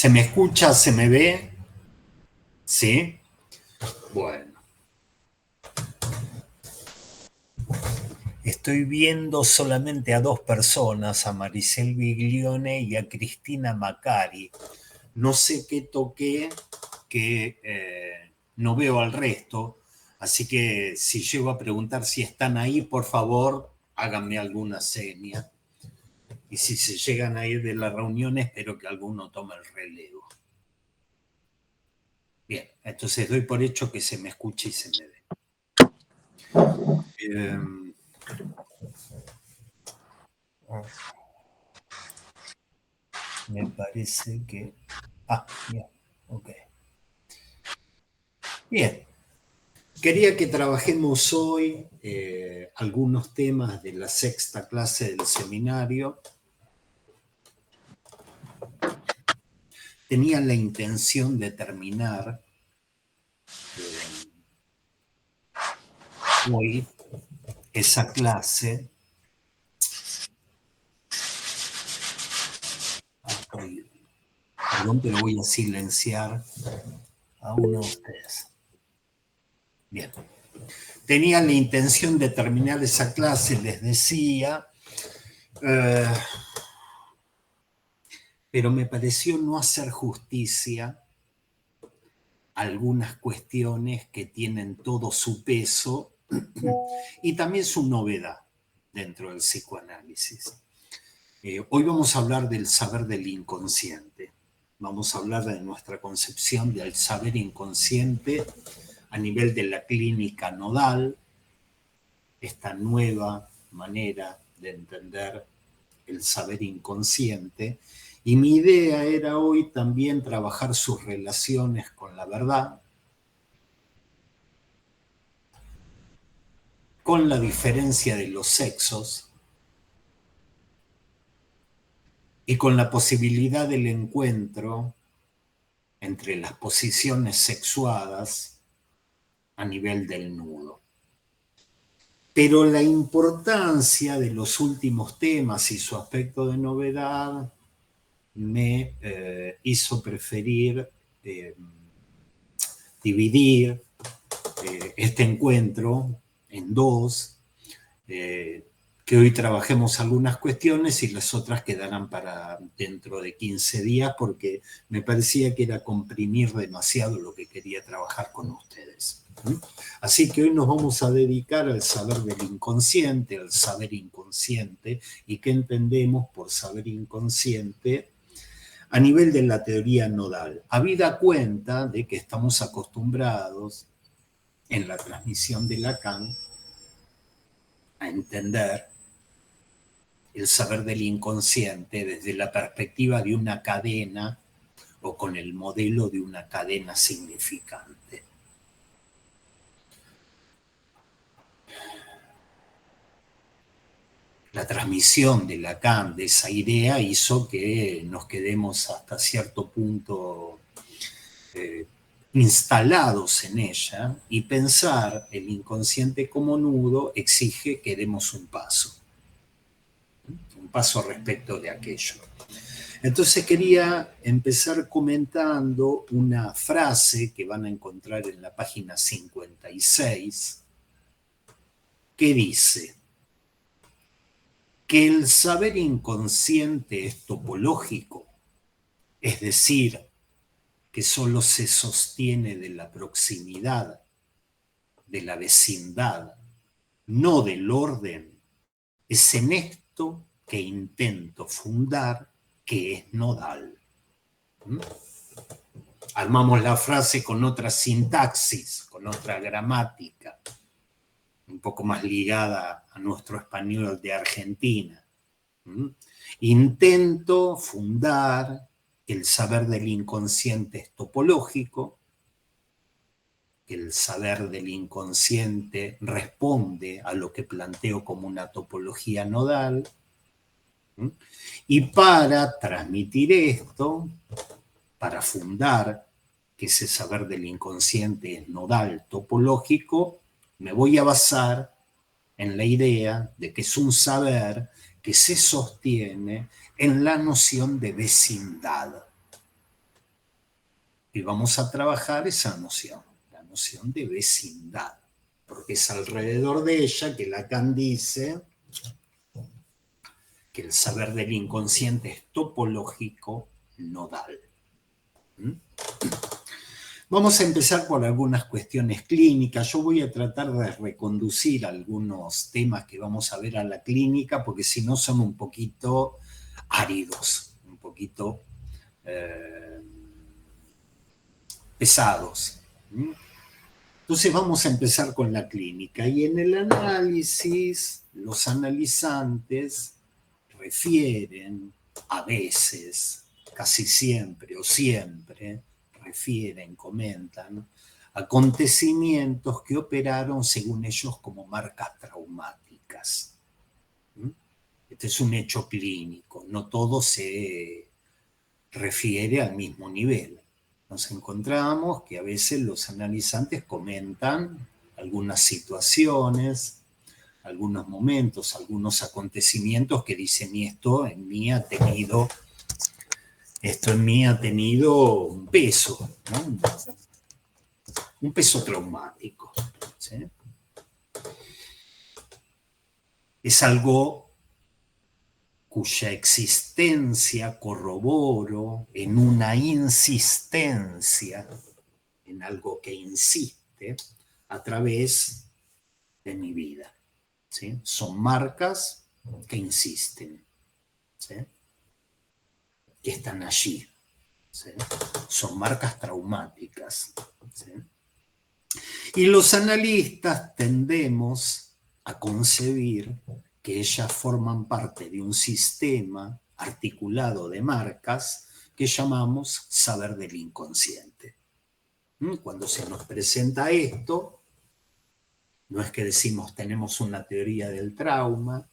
¿Se me escucha? ¿Se me ve? ¿Sí? Bueno. Estoy viendo solamente a dos personas, a Maricel Biglione y a Cristina Macari. No sé qué toqué, que no veo al resto, así que si llego a preguntar si están ahí, por favor, háganme alguna seña. Y si se llegan a ir de la reunión, espero que alguno tome el relevo. Bien, entonces doy por hecho que se me escuche y se me ve. Me parece que... bien, ok. Bien, quería que trabajemos hoy algunos temas de la sexta clase del seminario. Tenía la intención de terminar hoy esa clase. Perdón, pero voy a silenciar a uno de ustedes. Bien. Tenía la intención de terminar esa clase, les decía, pero me pareció no hacer justicia a algunas cuestiones que tienen todo su peso y también su novedad dentro del psicoanálisis. Hoy vamos a hablar del saber del inconsciente. Vamos a hablar de nuestra concepción del saber inconsciente a nivel de la clínica nodal, esta nueva manera de entender el saber inconsciente. Y mi idea era hoy también trabajar sus relaciones con la verdad, con la diferencia de los sexos y con la posibilidad del encuentro entre las posiciones sexuadas a nivel del nudo. Pero la importancia de los últimos temas y su aspecto de novedad me hizo preferir dividir este encuentro en dos, que hoy trabajemos algunas cuestiones y las otras quedarán para dentro de 15 días porque me parecía que era comprimir demasiado lo que quería trabajar con ustedes. Así que hoy nos vamos a dedicar al saber del inconsciente, al saber inconsciente y qué entendemos por saber inconsciente a nivel de la teoría nodal. Habida cuenta de que estamos acostumbrados en la transmisión de Lacan a entender el saber del inconsciente desde la perspectiva de una cadena o con el modelo de una cadena significante. La transmisión de Lacan de esa idea hizo que nos quedemos hasta cierto punto instalados en ella y pensar el inconsciente como nudo exige que demos un paso respecto de aquello. Entonces quería empezar comentando una frase que van a encontrar en la página 56, que dice que el saber inconsciente es topológico, es decir, que solo se sostiene de la proximidad, de la vecindad, no del orden. Es en esto que intento fundar que es nodal. Armamos la frase con otra sintaxis, con otra gramática, un poco más ligada a nuestro español de Argentina. Intento fundar que el saber del inconsciente es topológico, que el saber del inconsciente responde a lo que planteo como una topología nodal. Y para transmitir esto, para fundar que ese saber del inconsciente es nodal, topológico, me voy a basar en la idea de que es un saber que se sostiene en la noción de vecindad. Y vamos a trabajar esa noción, la noción de vecindad, porque es alrededor de ella que Lacan dice que el saber del inconsciente es topológico nodal. Vamos a empezar por algunas cuestiones clínicas. Yo voy a tratar de reconducir algunos temas que vamos a ver a la clínica, porque si no son un poquito áridos, un poquito pesados. Entonces vamos a empezar con la clínica. Y en el análisis, los analizantes refieren a veces, casi siempre o siempre, refieren, comentan, acontecimientos que operaron según ellos como marcas traumáticas. Este es un hecho clínico, no todo se refiere al mismo nivel. Nos encontramos que a veces los analizantes comentan algunas situaciones, algunos momentos, algunos acontecimientos que dicen, y esto en mí ha tenido un peso, ¿no? Un peso traumático. ¿Sí? Es algo cuya existencia corroboro en una insistencia, en algo que insiste a través de mi vida. ¿Sí? Son marcas que insisten, ¿sí? Que están allí. ¿Sí? Son marcas traumáticas. ¿Sí? Y los analistas tendemos a concebir que ellas forman parte de un sistema articulado de marcas que llamamos saber del inconsciente. Cuando se nos presenta esto, no es que decimos tenemos una teoría del trauma,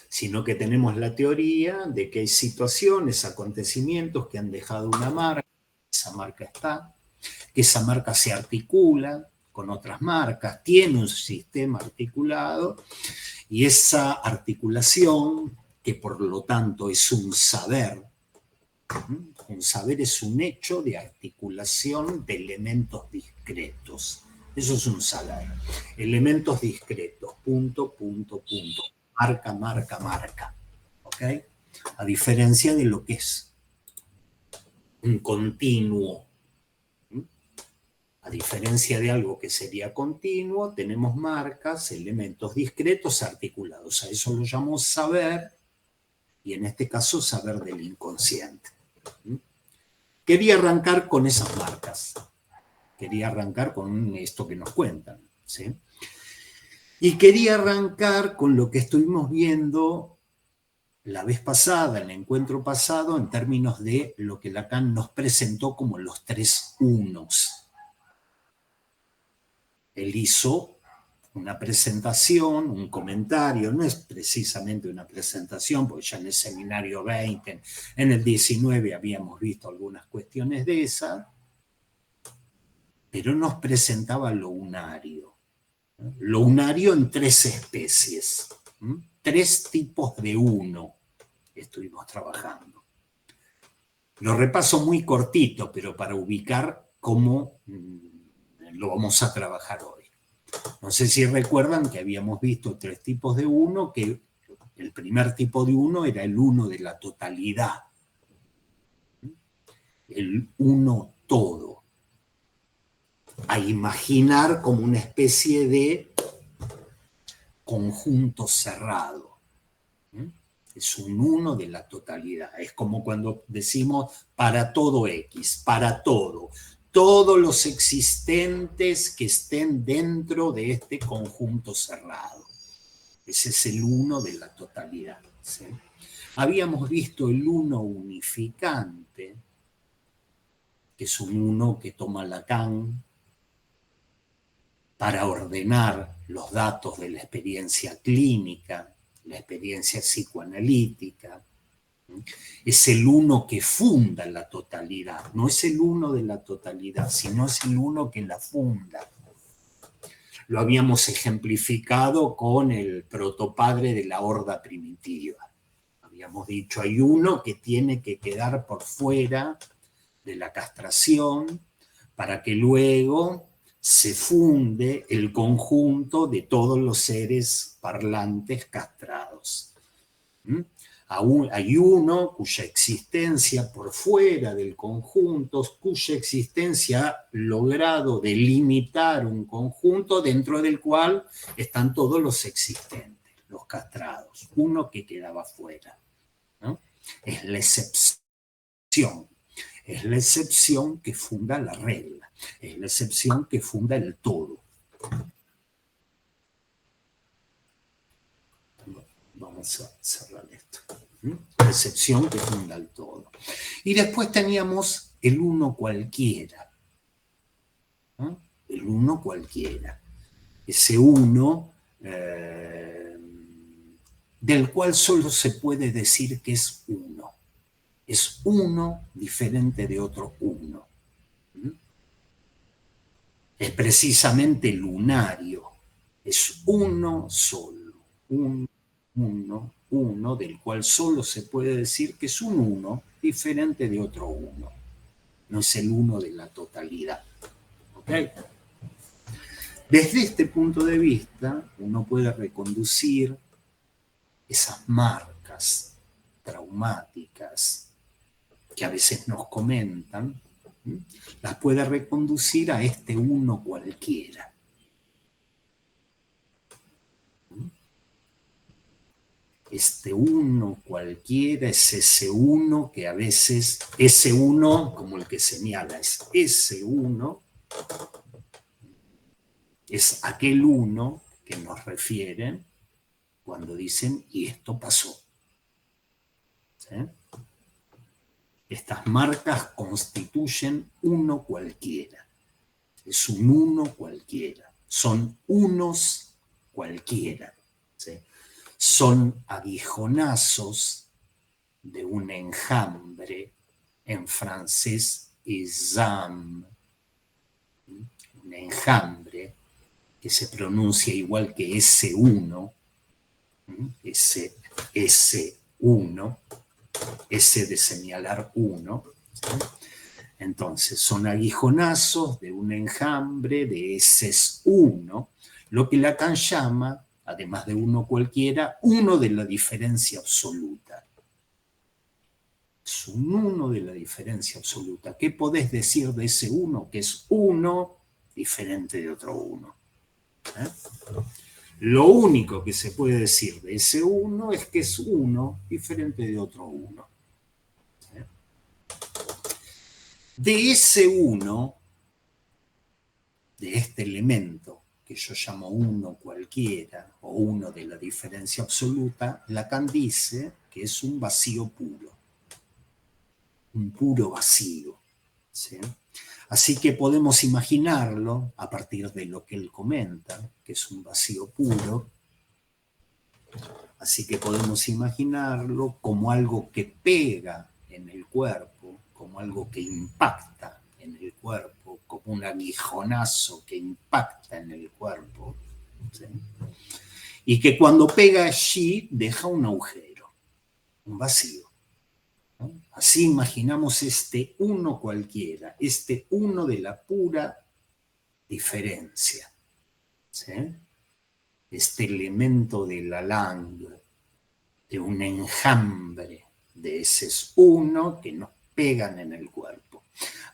sino que tenemos la teoría de que hay situaciones, acontecimientos que han dejado una marca, esa marca está, que esa marca se articula con otras marcas, tiene un sistema articulado, y esa articulación, que por lo tanto es un saber es un hecho de articulación de elementos discretos. Eso es un saber. Elementos discretos, punto, punto, punto. Marca, marca, marca. ¿Ok? A diferencia de lo que es un continuo. A diferencia de algo que sería continuo, tenemos marcas, elementos discretos articulados. A eso lo llamamos saber, y en este caso saber del inconsciente. Quería arrancar con esas marcas. Quería arrancar con esto que nos cuentan. ¿Sí? Y quería arrancar con lo que estuvimos viendo la vez pasada, el encuentro pasado, en términos de lo que Lacan nos presentó como los 3 unos. Él hizo una presentación, un comentario, no es precisamente una presentación, porque ya en el seminario 20, en el 19 habíamos visto algunas cuestiones de esas, pero nos presentaba lo unario. Lo unario en 3 especies, 3 tipos de uno estuvimos trabajando. Lo repaso muy cortito, pero para ubicar cómo lo vamos a trabajar hoy. No sé si recuerdan que habíamos visto 3 tipos de uno, que el primer tipo de uno era el uno de la totalidad, el uno todo. A imaginar como una especie de conjunto cerrado. Es un uno de la totalidad. Es como cuando decimos para todo X, para todo. Todos los existentes que estén dentro de este conjunto cerrado. Ese es el uno de la totalidad. ¿Sí? Habíamos visto el uno unificante, que es un uno que toma Lacan para ordenar los datos de la experiencia clínica, la experiencia psicoanalítica. Es el uno que funda la totalidad. No es el uno de la totalidad, sino es el uno que la funda. Lo habíamos ejemplificado con el protopadre de la horda primitiva. Habíamos dicho, hay uno que tiene que quedar por fuera de la castración, para que luego se funde el conjunto de todos los seres parlantes castrados. Hay uno cuya existencia por fuera del conjunto, cuya existencia ha logrado delimitar un conjunto dentro del cual están todos los existentes, los castrados, uno que quedaba fuera, ¿no? Es la excepción. Es la excepción que funda la regla, es la excepción que funda el todo. Vamos a cerrar esto. La excepción que funda el todo. Y después teníamos el uno cualquiera. ¿No? El uno cualquiera. Ese uno del cual solo se puede decir que es uno. Es uno diferente de otro uno. Es precisamente lunario. Es uno solo. Uno, del cual solo se puede decir que es un uno diferente de otro uno. No es el uno de la totalidad. ¿Ok? Desde este punto de vista, uno puede reconducir esas marcas traumáticas que a veces nos comentan, las puede reconducir a este uno cualquiera. Este uno cualquiera es ese uno que a veces, ese uno, como el que señala, es ese uno, es aquel uno que nos refieren cuando dicen, y esto pasó. ¿Sí? Estas marcas constituyen uno cualquiera. Es un uno cualquiera. Son unos cualquiera. ¿Sí? Son aguijonazos de un enjambre, en francés exam, un enjambre que se pronuncia igual que S1, S1, S de señalar uno. ¿Sí? Entonces, son aguijonazos de un enjambre de S1, lo que Lacan llama, además de uno cualquiera, uno de la diferencia absoluta. Es un uno de la diferencia absoluta. ¿Qué podés decir de ese uno? Que es uno diferente de otro uno. ¿Eh? Lo único que se puede decir de ese uno es que es uno diferente de otro uno. ¿Eh? De ese uno, de este elemento que yo llamo uno cualquiera o uno de la diferencia absoluta, Lacan dice que es un vacío puro. Un puro vacío. ¿Sí? Así que podemos imaginarlo, a partir de lo que él comenta, que es un vacío puro, así que podemos imaginarlo como algo que pega en el cuerpo, como algo que impacta en el cuerpo, como un aguijonazo que impacta en el cuerpo, ¿sí? Y que cuando pega allí deja un agujero, un vacío. ¿No? Así imaginamos este uno cualquiera, este uno de la pura diferencia. ¿Sí? Este elemento de la langue, de un enjambre de ese uno que nos pegan en el cuerpo.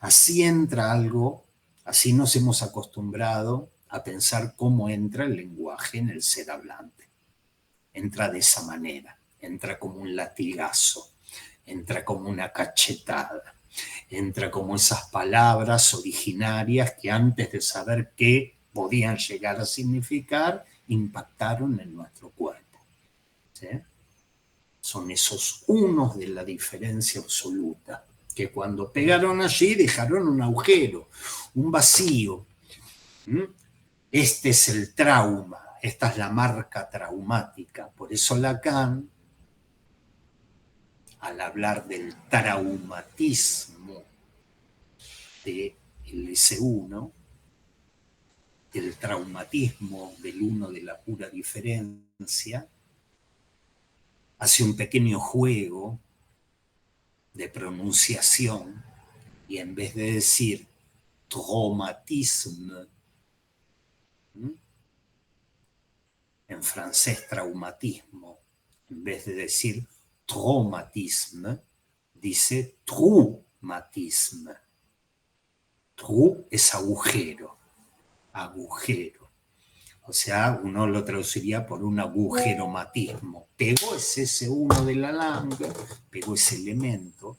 Así entra algo, así nos hemos acostumbrado a pensar cómo entra el lenguaje en el ser hablante. Entra de esa manera, entra como un latigazo, entra como una cachetada, entra como esas palabras originarias que antes de saber qué podían llegar a significar, impactaron en nuestro cuerpo. ¿Sí? Son esos unos de la diferencia absoluta, que cuando pegaron allí dejaron un agujero, un vacío. Este es el trauma, esta es la marca traumática. Por eso Lacan, al hablar del traumatismo del S1, del traumatismo del uno de la pura diferencia, hace un pequeño juego de pronunciación y en vez de decir traumatisme, en francés traumatismo, en vez de decir traumatisme, dice traumatisme. Trou es agujero, agujero. O sea, uno lo traduciría por un agujeromatismo. Pegó ese uno de la langue, pegó ese elemento,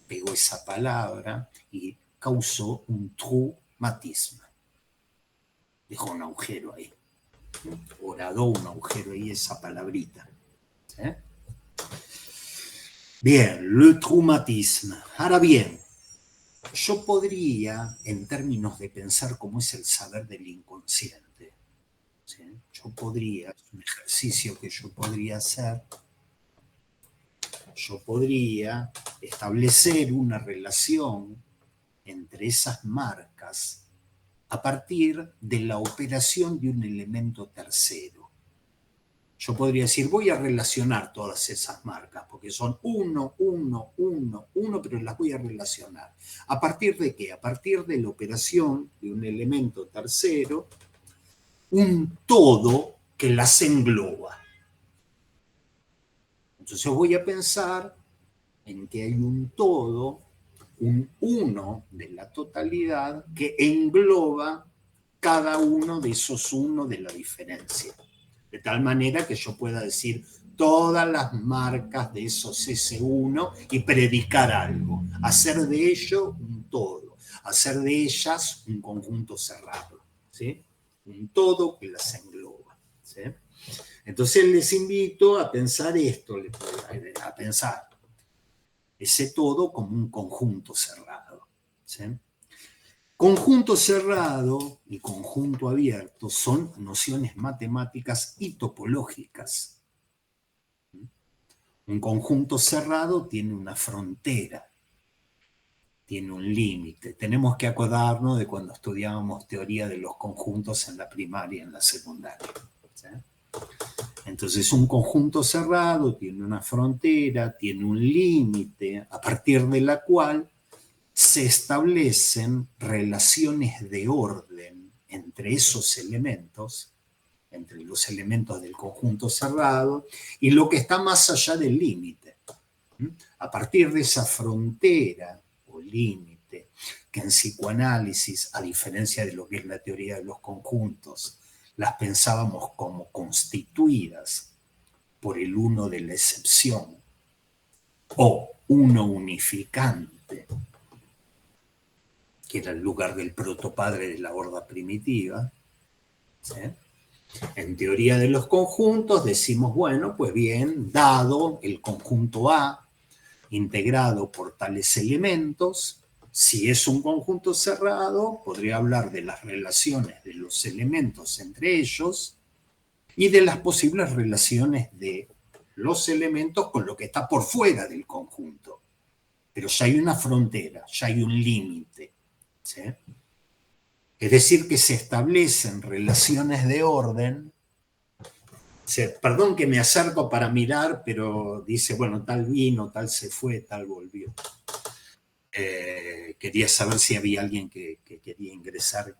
pegó esa palabra y causó un traumatisme. Dejó un agujero ahí. Horadó un agujero ahí, esa palabrita. ¿Eh? Bien, le traumatisme. Ahora bien, yo podría, en términos de pensar cómo es el saber del inconsciente, ¿sí? Yo podría, es un ejercicio que yo podría hacer, yo podría establecer una relación entre esas marcas a partir de la operación de un elemento tercero. Yo podría decir, voy a relacionar todas esas marcas, porque son uno, pero las voy a relacionar. ¿A partir de qué? A partir de la operación de un elemento tercero, un todo que las engloba. Entonces voy a pensar en que hay un todo, un uno de la totalidad que engloba cada uno de esos uno de la diferencia. De tal manera que yo pueda decir todas las marcas de esos S1 y predicar algo, hacer de ello un todo, hacer de ellas un conjunto cerrado, ¿sí? Un todo que las engloba, ¿sí? Entonces les invito a pensar esto, a pensar ese todo como un conjunto cerrado, ¿sí? Conjunto cerrado y conjunto abierto son nociones matemáticas y topológicas. Un conjunto cerrado tiene una frontera, tiene un límite. Tenemos que acordarnos de cuando estudiábamos teoría de los conjuntos en la primaria y en la secundaria, ¿sí? Entonces, un conjunto cerrado tiene una frontera, tiene un límite, a partir de la cual se establecen relaciones de orden entre esos elementos, entre los elementos del conjunto cerrado, y lo que está más allá del límite. A partir de esa frontera o límite, que en psicoanálisis, a diferencia de lo que es la teoría de los conjuntos, las pensábamos como constituidas por el uno de la excepción o uno unificante, que era el lugar del protopadre de la horda primitiva, ¿sí? En teoría de los conjuntos decimos, bueno, pues bien, dado el conjunto A, integrado por tales elementos, si es un conjunto cerrado, podría hablar de las relaciones de los elementos entre ellos y de las posibles relaciones de los elementos con lo que está por fuera del conjunto. Pero ya hay una frontera, ya hay un límite, ¿sí? Es decir, que se establecen relaciones de orden. Perdón que me acerco para mirar, pero dice, bueno, tal vino, tal se fue, tal volvió. Quería saber si había alguien que quería ingresar,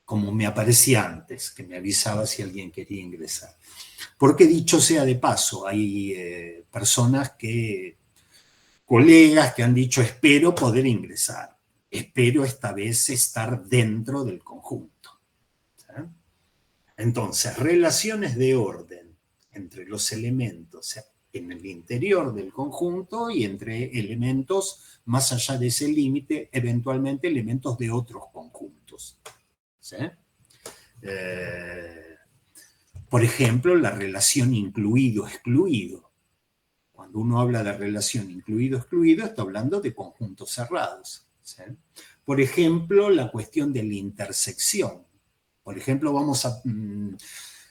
como me aparecía antes, que me avisaba si alguien quería ingresar. Porque dicho sea de paso, hay personas colegas que han dicho, espero poder ingresar, espero esta vez estar dentro del conjunto. ¿Sí? Entonces, relaciones de orden entre los elementos en el interior del conjunto y entre elementos más allá de ese límite, eventualmente elementos de otros conjuntos. ¿Sí? Por ejemplo, la relación incluido-excluido. Cuando uno habla de relación incluido-excluido, está hablando de conjuntos cerrados, ¿sí? Por ejemplo, la cuestión de la intersección. Por ejemplo, vamos a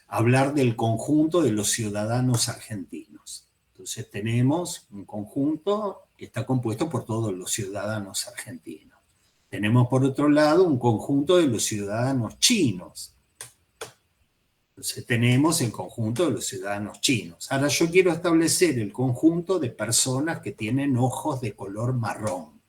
hablar del conjunto de los ciudadanos argentinos. Entonces tenemos un conjunto que está compuesto por todos los ciudadanos argentinos. Tenemos por otro lado un conjunto de los ciudadanos chinos. Entonces tenemos el conjunto de los ciudadanos chinos. Ahora yo quiero establecer el conjunto de personas que tienen ojos de color marrón.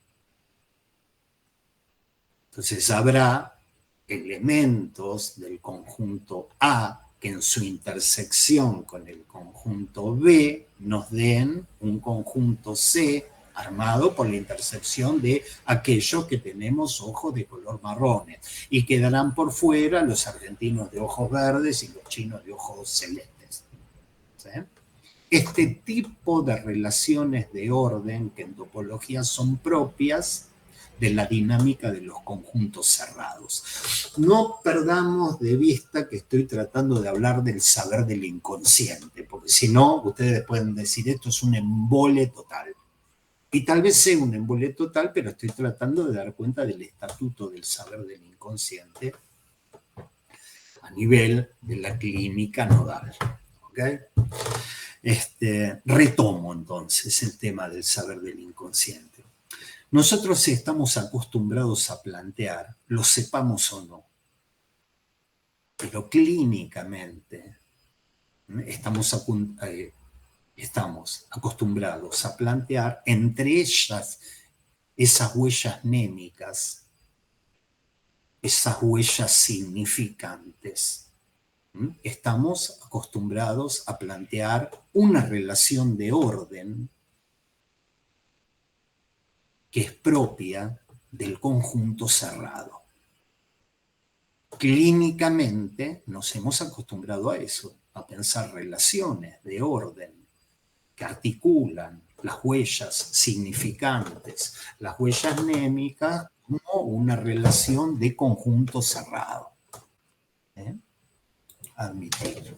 Entonces habrá elementos del conjunto A que en su intersección con el conjunto B nos den un conjunto C armado por la intersección de aquellos que tenemos ojos de color marrones, y quedarán por fuera los argentinos de ojos verdes y los chinos de ojos celestes. ¿Sí? Este tipo de relaciones de orden que en topología son propias de la dinámica de los conjuntos cerrados. No perdamos de vista que estoy tratando de hablar del saber del inconsciente, porque si no, ustedes pueden decir esto es un embole total. Y tal vez sea un embole total, pero estoy tratando de dar cuenta del estatuto del saber del inconsciente a nivel de la clínica nodal. ¿Okay? Retomo entonces el tema del saber del inconsciente. Nosotros estamos acostumbrados a plantear, lo sepamos o no, pero clínicamente estamos acostumbrados a plantear entre ellas esas huellas némicas, esas huellas significantes. Estamos acostumbrados a plantear una relación de orden que es propia del conjunto cerrado. Clínicamente nos hemos acostumbrado a eso, a pensar relaciones de orden que articulan las huellas significantes, las huellas némicas, como una relación de conjunto cerrado. Admitir.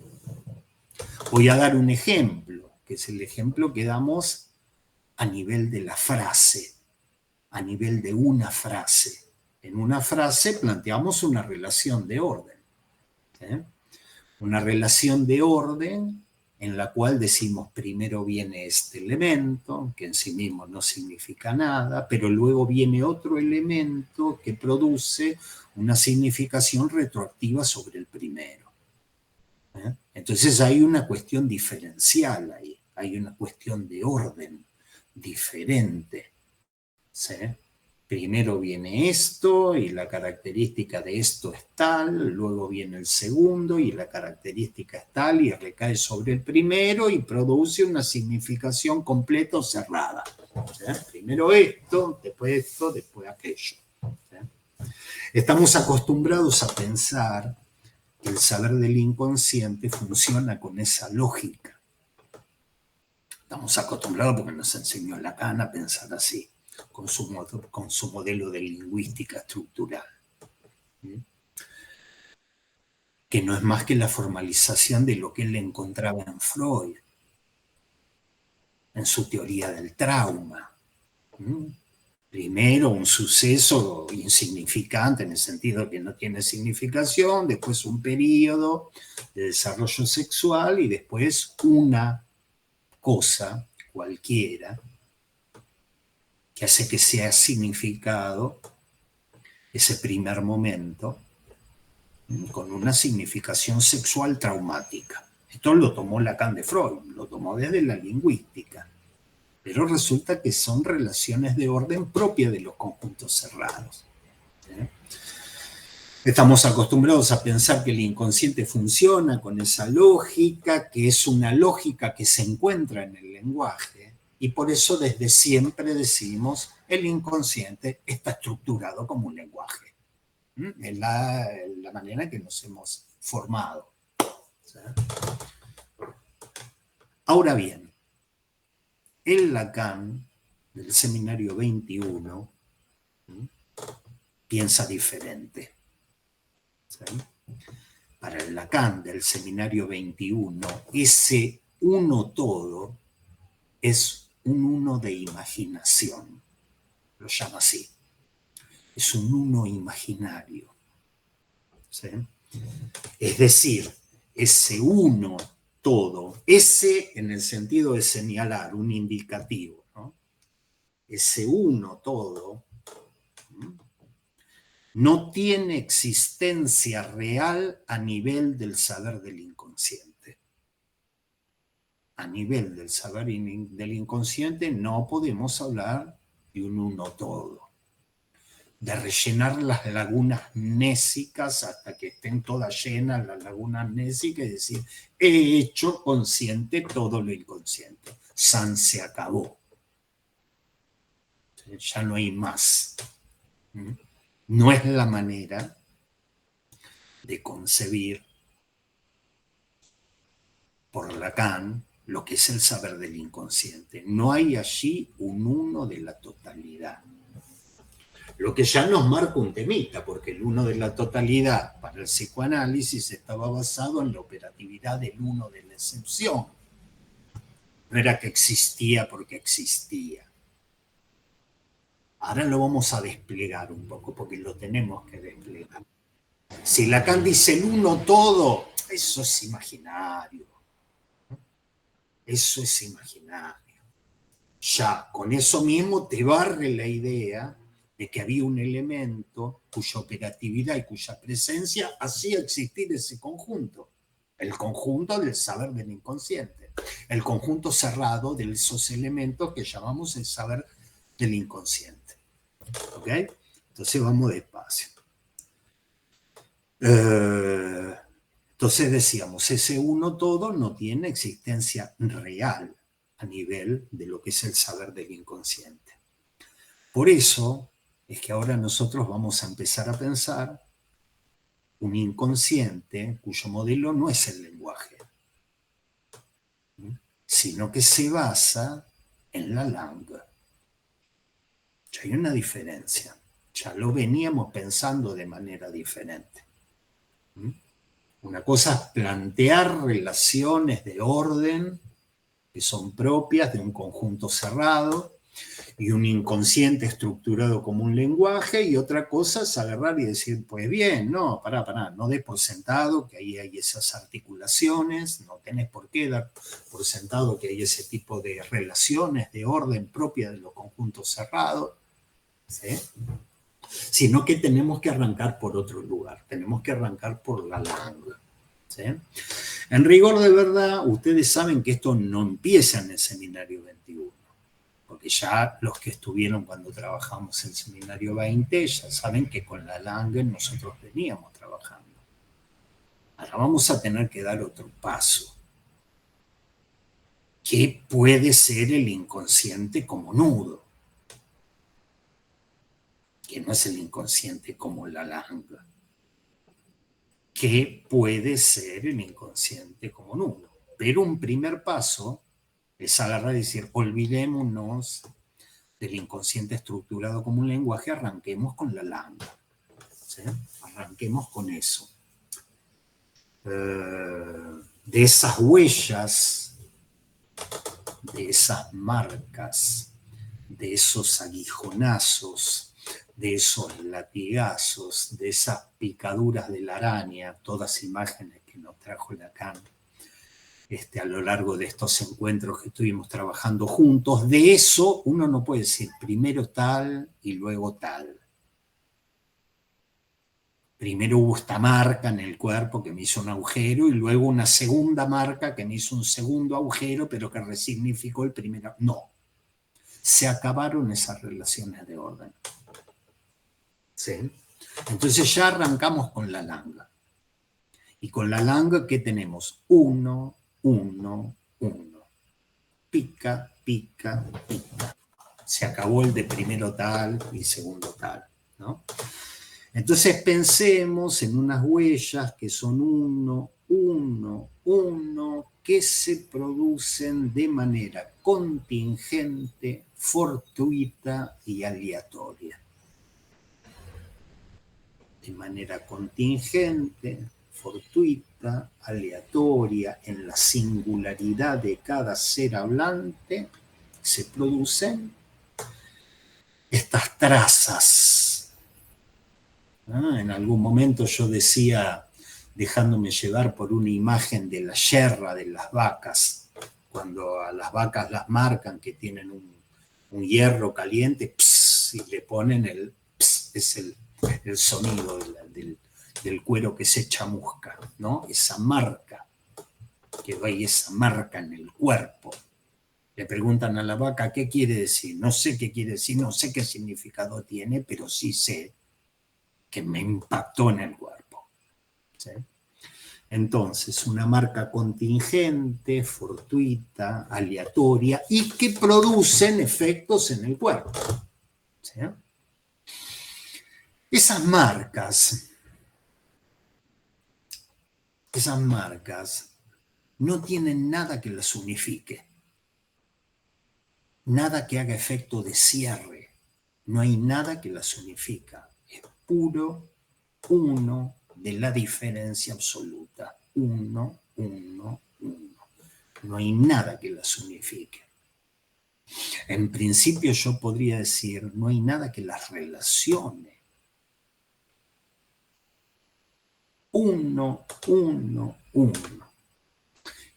Voy a dar un ejemplo, que es el ejemplo que damos a nivel de la frase, a nivel de una frase. En una frase planteamos una relación de orden. Una relación de orden en la cual decimos primero viene este elemento, que en sí mismo no significa nada, pero luego viene otro elemento que produce una significación retroactiva sobre el primero. Entonces hay una cuestión diferencial ahí, hay una cuestión de orden diferente. ¿Sí? Primero viene esto y la característica de esto es tal, luego viene el segundo y la característica es tal y recae sobre el primero y produce una significación completa o cerrada. ¿Sí? Primero esto, después aquello. ¿Sí? Estamos acostumbrados a pensar que el saber del inconsciente funciona con esa lógica. Estamos acostumbrados porque nos enseñó Lacan a pensar así, con su modelo de lingüística estructural, que no es más que la formalización de lo que él encontraba en Freud, en su teoría del trauma. Primero un suceso insignificante en el sentido que no tiene significación, después un periodo de desarrollo sexual y después una cosa cualquiera que hace que sea significado ese primer momento con una significación sexual traumática. Esto lo tomó Lacan de Freud, lo tomó desde la lingüística, pero resulta que son relaciones de orden propias de los conjuntos cerrados. ¿Sí? Estamos acostumbrados a pensar que el inconsciente funciona con esa lógica, que es una lógica que se encuentra en el lenguaje, y por eso desde siempre decimos el inconsciente está estructurado como un lenguaje. Es la manera en que nos hemos formado. ¿Sí? Ahora bien, el Lacan del seminario 21 piensa diferente. ¿Sí? Para el Lacan del seminario 21, ese uno todo es un uno de imaginación, lo llama así. Es un uno imaginario. ¿Sí? Es decir, ese uno todo, ese en el sentido de señalar, un indicativo, ¿no? Ese uno todo no tiene existencia real a nivel del saber del inconsciente. A nivel del saber del inconsciente no podemos hablar de un uno todo, de rellenar las lagunas nésicas hasta que estén todas llenas las lagunas nésicas y decir, he hecho consciente todo lo inconsciente. San se acabó. Ya no hay más. No es la manera de concebir por Lacan lo que es el saber del inconsciente. No hay allí un uno de la totalidad. Lo que ya nos marca un temita, porque el uno de la totalidad para el psicoanálisis estaba basado en la operatividad del uno de la excepción. No era que existía porque existía. Ahora lo vamos a desplegar un poco, porque lo tenemos que desplegar. Si Lacan dice el uno todo, eso es imaginario. Eso es imaginario. Ya con eso mismo te barre la idea de que había un elemento cuya operatividad y cuya presencia hacía existir ese conjunto. El conjunto del saber del inconsciente. El conjunto cerrado de esos elementos que llamamos el saber del inconsciente. ¿Ok? Entonces vamos despacio. Entonces decíamos, ese uno todo no tiene existencia real a nivel de lo que es el saber del inconsciente. Por eso es que ahora nosotros vamos a empezar a pensar un inconsciente cuyo modelo no es el lenguaje, sino que se basa en la langue. Ya hay una diferencia, ya lo veníamos pensando de manera diferente. Una cosa es plantear relaciones de orden que son propias de un conjunto cerrado y un inconsciente estructurado como un lenguaje, y otra cosa es agarrar y decir, pues bien, no, pará, no des por sentado que ahí hay esas articulaciones, no tenés por qué dar por sentado que hay ese tipo de relaciones de orden propia de los conjuntos cerrados, ¿sí? Sino que tenemos que arrancar por otro lugar, tenemos que arrancar por la langue, ¿sí? En rigor de verdad, ustedes saben que esto no empieza en el seminario 21, porque ya los que estuvieron cuando trabajamos en el seminario 20 ya saben que con la langue nosotros veníamos trabajando. Ahora vamos a tener que dar otro paso. ¿Qué puede ser el inconsciente como nudo? Que no es el inconsciente como la langue. ¿Qué puede ser el inconsciente como nudo? Pero un primer paso es agarrar y decir, olvidémonos del inconsciente estructurado como un lenguaje, arranquemos con la langue. ¿Sí? Arranquemos con eso. De esas huellas, de esas marcas, de esos aguijonazos, de esos latigazos, de esas picaduras de la araña, todas imágenes que nos trajo Lacan a lo largo de estos encuentros que estuvimos trabajando juntos. De eso uno no puede decir primero tal y luego tal. Primero hubo esta marca en el cuerpo que me hizo un agujero, y luego una segunda marca que me hizo un segundo agujero, pero que resignificó el primero. No. Se acabaron esas relaciones de orden. ¿Sí? Entonces ya arrancamos con la langue. Y con la langue, ¿qué tenemos? 1, 1, 1. Pica, pica, pica. Se acabó el de primero tal y segundo tal, ¿no? Entonces pensemos en unas huellas que son 1, 1, 1, que se producen de manera contingente, fortuita y aleatoria. De manera contingente, fortuita, aleatoria, en la singularidad de cada ser hablante, se producen estas trazas. En algún momento yo decía, dejándome llevar por una imagen de la yerra de las vacas, cuando a las vacas las marcan que tienen un hierro caliente, y le ponen el, es el sonido del cuero que se chamusca, ¿no? Esa marca, quedó ahí esa marca en el cuerpo. Le preguntan a la vaca, ¿qué quiere decir? No sé qué quiere decir, no sé qué significado tiene, pero sí sé que me impactó en el cuerpo. ¿Sí? Entonces, una marca contingente, fortuita, aleatoria y que producen efectos en el cuerpo. ¿Sí? Esas marcas no tienen nada que las unifique, nada que haga efecto de cierre, no hay nada que las unifica, es puro uno de la diferencia absoluta, uno, uno, uno. No hay nada que las unifique. En principio yo podría decir, no hay nada que las relacione. Uno, uno, uno.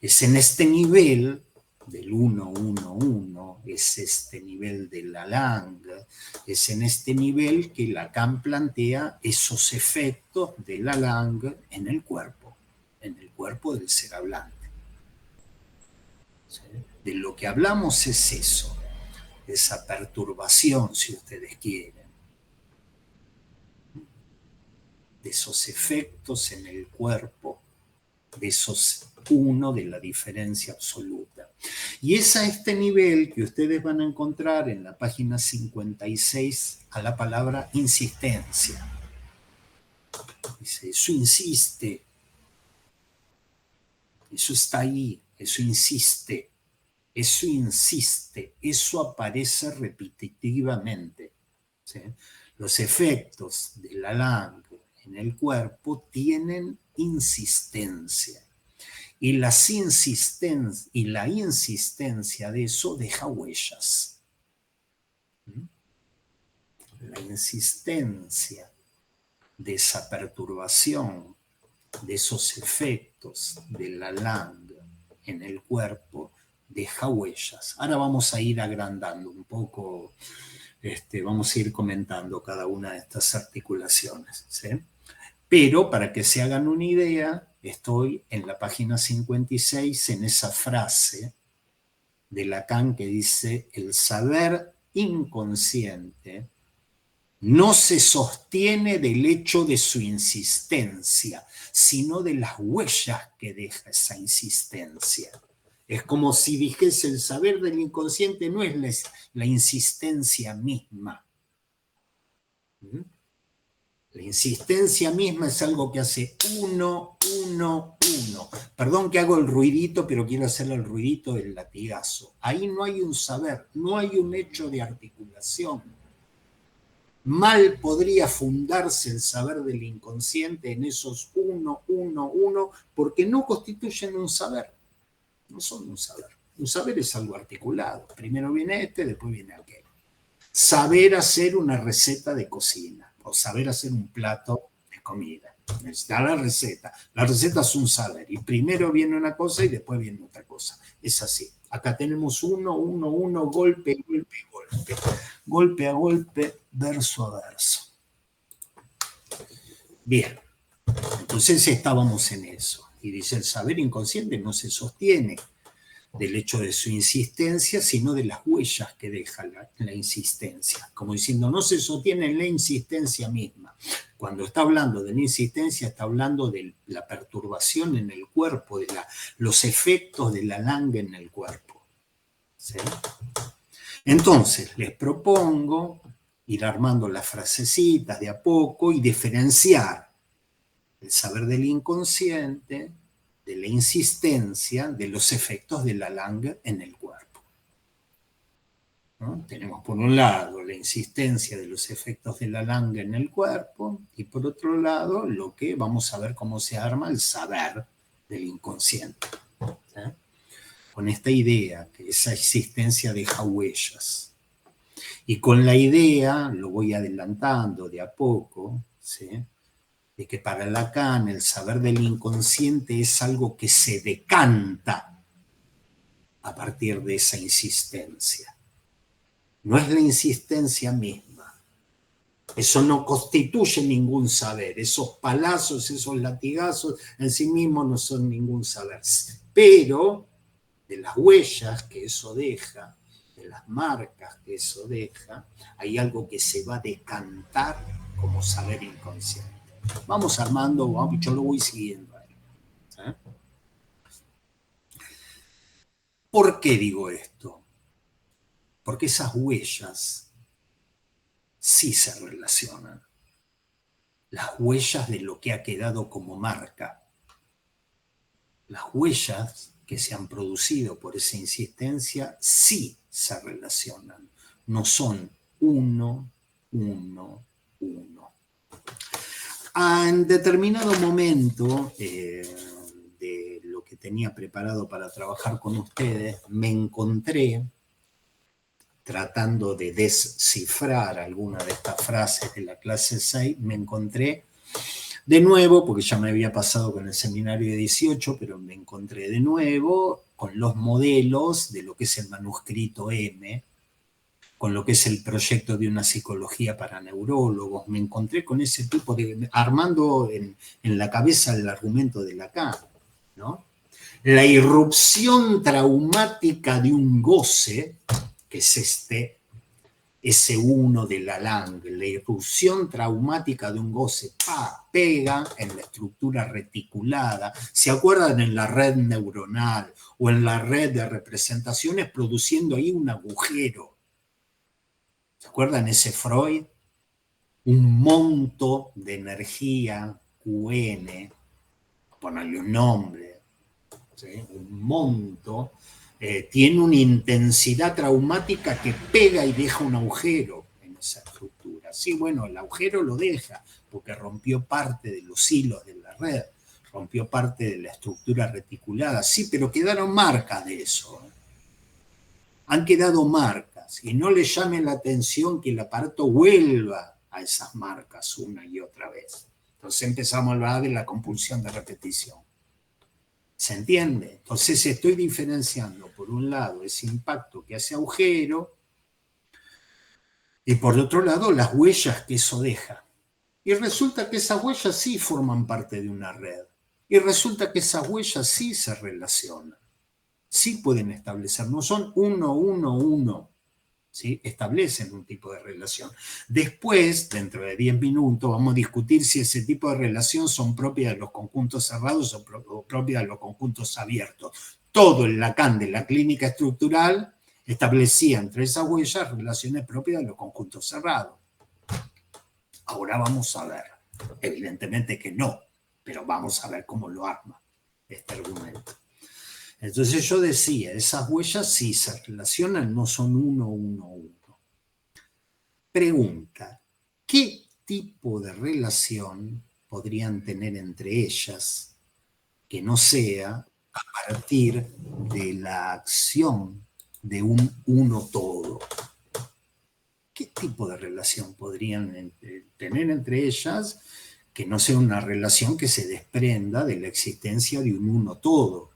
Es en este nivel del 1, 1, 1, es este nivel de la Lang, es en este nivel que Lacan plantea esos efectos de la Lang en el cuerpo del ser hablante. ¿Sí? De lo que hablamos es eso, esa perturbación, si ustedes quieren, de esos efectos en el cuerpo, de esos uno de la diferencia absoluta. Y es a este nivel que ustedes van a encontrar en la página 56 a la palabra insistencia. Dice, eso insiste, eso está ahí, eso insiste, eso aparece repetitivamente. ¿Sí? Los efectos de la Lang en el cuerpo tienen insistencia. Y la insistencia de eso deja huellas. La insistencia de esa perturbación, de esos efectos de la Lang en el cuerpo, deja huellas. Ahora vamos a ir agrandando un poco, vamos a ir comentando cada una de estas articulaciones, ¿sí? Pero para que se hagan una idea, estoy en la página 56 en esa frase de Lacan que dice, el saber inconsciente no se sostiene del hecho de su insistencia, sino de las huellas que deja esa insistencia. Es como si dijese, el saber del inconsciente no es la insistencia misma. La insistencia misma es algo que hace uno, uno, uno. Perdón que hago el ruidito, pero quiero hacerle el ruidito del latigazo. Ahí no hay un saber, no hay un hecho de articulación. Mal podría fundarse el saber del inconsciente en esos uno, uno, uno, porque no constituyen un saber. No son un saber. Un saber es algo articulado. Primero viene este, después viene aquel. Saber hacer una receta de cocina o saber hacer un plato de comida. Está la receta. La receta es un saber y primero viene una cosa y después viene otra cosa. Es así. Acá tenemos uno, uno, uno, golpe, golpe, golpe. Golpe a golpe, verso a verso. Bien. Entonces estábamos en eso. Y dice, el saber inconsciente no se sostiene del hecho de su insistencia, sino de las huellas que deja la insistencia. Como diciendo, no se sostiene en la insistencia misma. Cuando está hablando de la insistencia, está hablando de la perturbación en el cuerpo, de los efectos de la Lang en el cuerpo. ¿Sí? Entonces, les propongo ir armando las frasecitas de a poco y diferenciar el saber del inconsciente, de la insistencia, de los efectos de la Lang en el cuerpo. ¿No? Tenemos por un lado la insistencia de los efectos de la Lang en el cuerpo y por otro lado lo que vamos a ver cómo se arma el saber del inconsciente. ¿Sí? Con esta idea que esa existencia deja huellas. Y con la idea, lo voy adelantando de a poco, ¿sí? De que para Lacan el saber del inconsciente es algo que se decanta a partir de esa insistencia. No es la insistencia misma, Eso no constituye ningún saber. Esos palazos, esos latigazos en sí mismos no son ningún saber. Pero de las huellas que eso deja, de las marcas que eso deja, hay algo que se va a decantar como saber inconsciente. Vamos armando, yo lo voy siguiendo ahí. ¿Eh? ¿Por qué digo esto? Porque esas huellas sí se relacionan. Las huellas de lo que ha quedado como marca. Las huellas que se han producido por esa insistencia sí se relacionan. No son uno, uno, uno. En determinado momento de lo que tenía preparado para trabajar con ustedes, me encontré tratando de descifrar alguna de estas frases de la clase 6, me encontré de nuevo, porque ya me había pasado con el seminario de 18, pero me encontré de nuevo con los modelos de lo que es el manuscrito M, con lo que es el proyecto de una psicología para neurólogos. Me encontré con ese tipo de, armando en la cabeza el argumento de Lacan, ¿no? La irrupción traumática de un goce, que es este S1 de Lalang, la irrupción traumática de un goce, pega en la estructura reticulada. ¿Se acuerdan? En la red neuronal o en la red de representaciones, produciendo ahí un agujero. ¿Se acuerdan ese Freud? Un monto de energía QN, ponerle un nombre, ¿sí? Un monto, tiene una intensidad traumática que pega y deja un agujero en esa estructura. Sí, bueno, el agujero lo deja porque rompió parte de los hilos de la red, rompió parte de la estructura reticulada, sí, pero quedaron marcas de eso. Han quedado marcas y no le llame la atención que el aparato vuelva a esas marcas una y otra vez. Entonces empezamos a hablar de la compulsión de repetición. ¿Se entiende? Entonces estoy diferenciando, por un lado, ese impacto que hace agujero y por otro lado, las huellas que eso deja. Y resulta que esas huellas sí forman parte de una red. Y resulta que esas huellas sí se relacionan. Sí pueden establecer, no son uno, uno, uno. ¿Sí? Establecen un tipo de relación. Después, dentro de 10 minutos, vamos a discutir si ese tipo de relación son propias de los conjuntos cerrados o propias de los conjuntos abiertos. Todo el Lacan de la clínica estructural establecía entre esas huellas relaciones propias de los conjuntos cerrados. Ahora vamos a ver. Evidentemente que no, pero vamos a ver cómo lo arma este argumento. Entonces yo decía, esas huellas sí se relacionan, no son uno, uno, uno. Pregunta, ¿qué tipo de relación podrían tener entre ellas que no sea a partir de la acción de un uno todo? ¿Qué tipo de relación podrían tener entre ellas que no sea una relación que se desprenda de la existencia de un uno todo,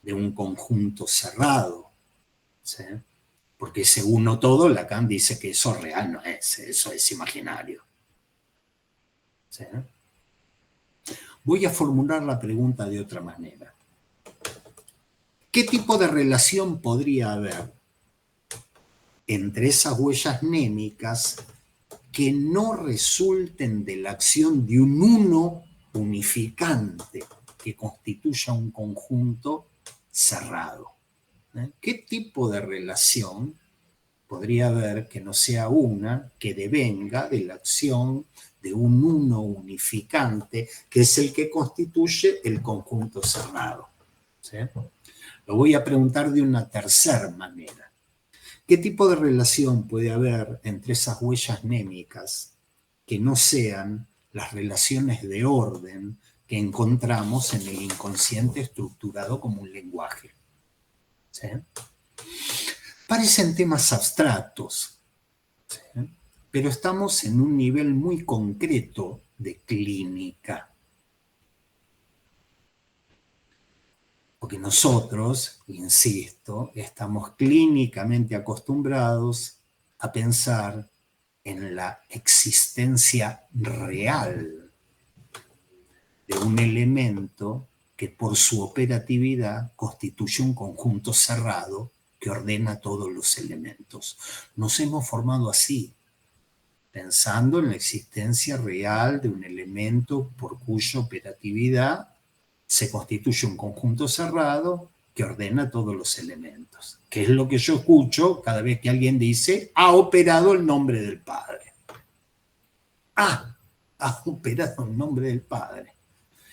de un conjunto cerrado? ¿Sí? Porque ese uno todo, Lacan dice que eso real no es, eso es imaginario. ¿Sí? Voy a formular la pregunta de otra manera. ¿Qué tipo de relación podría haber entre esas huellas némicas que no resulten de la acción de un uno unificante que constituya un conjunto cerrado? ¿Qué tipo de relación podría haber que no sea una que devenga de la acción de un uno unificante, que es el que constituye el conjunto cerrado? ¿Sí? Lo voy a preguntar de una tercera manera. ¿Qué tipo de relación puede haber entre esas huellas némicas que no sean las relaciones de orden que encontramos en el inconsciente estructurado como un lenguaje? ¿Sí? Parecen temas abstractos, ¿sí? Pero estamos en un nivel muy concreto de clínica. Porque nosotros, insisto, estamos clínicamente acostumbrados a pensar en la existencia real de un elemento que por su operatividad constituye un conjunto cerrado que ordena todos los elementos. Nos hemos formado así, pensando en la existencia real de un elemento por cuya operatividad se constituye un conjunto cerrado que ordena todos los elementos, que es lo que yo escucho cada vez que alguien dice, ha operado el nombre del Padre. Ha operado el nombre del Padre.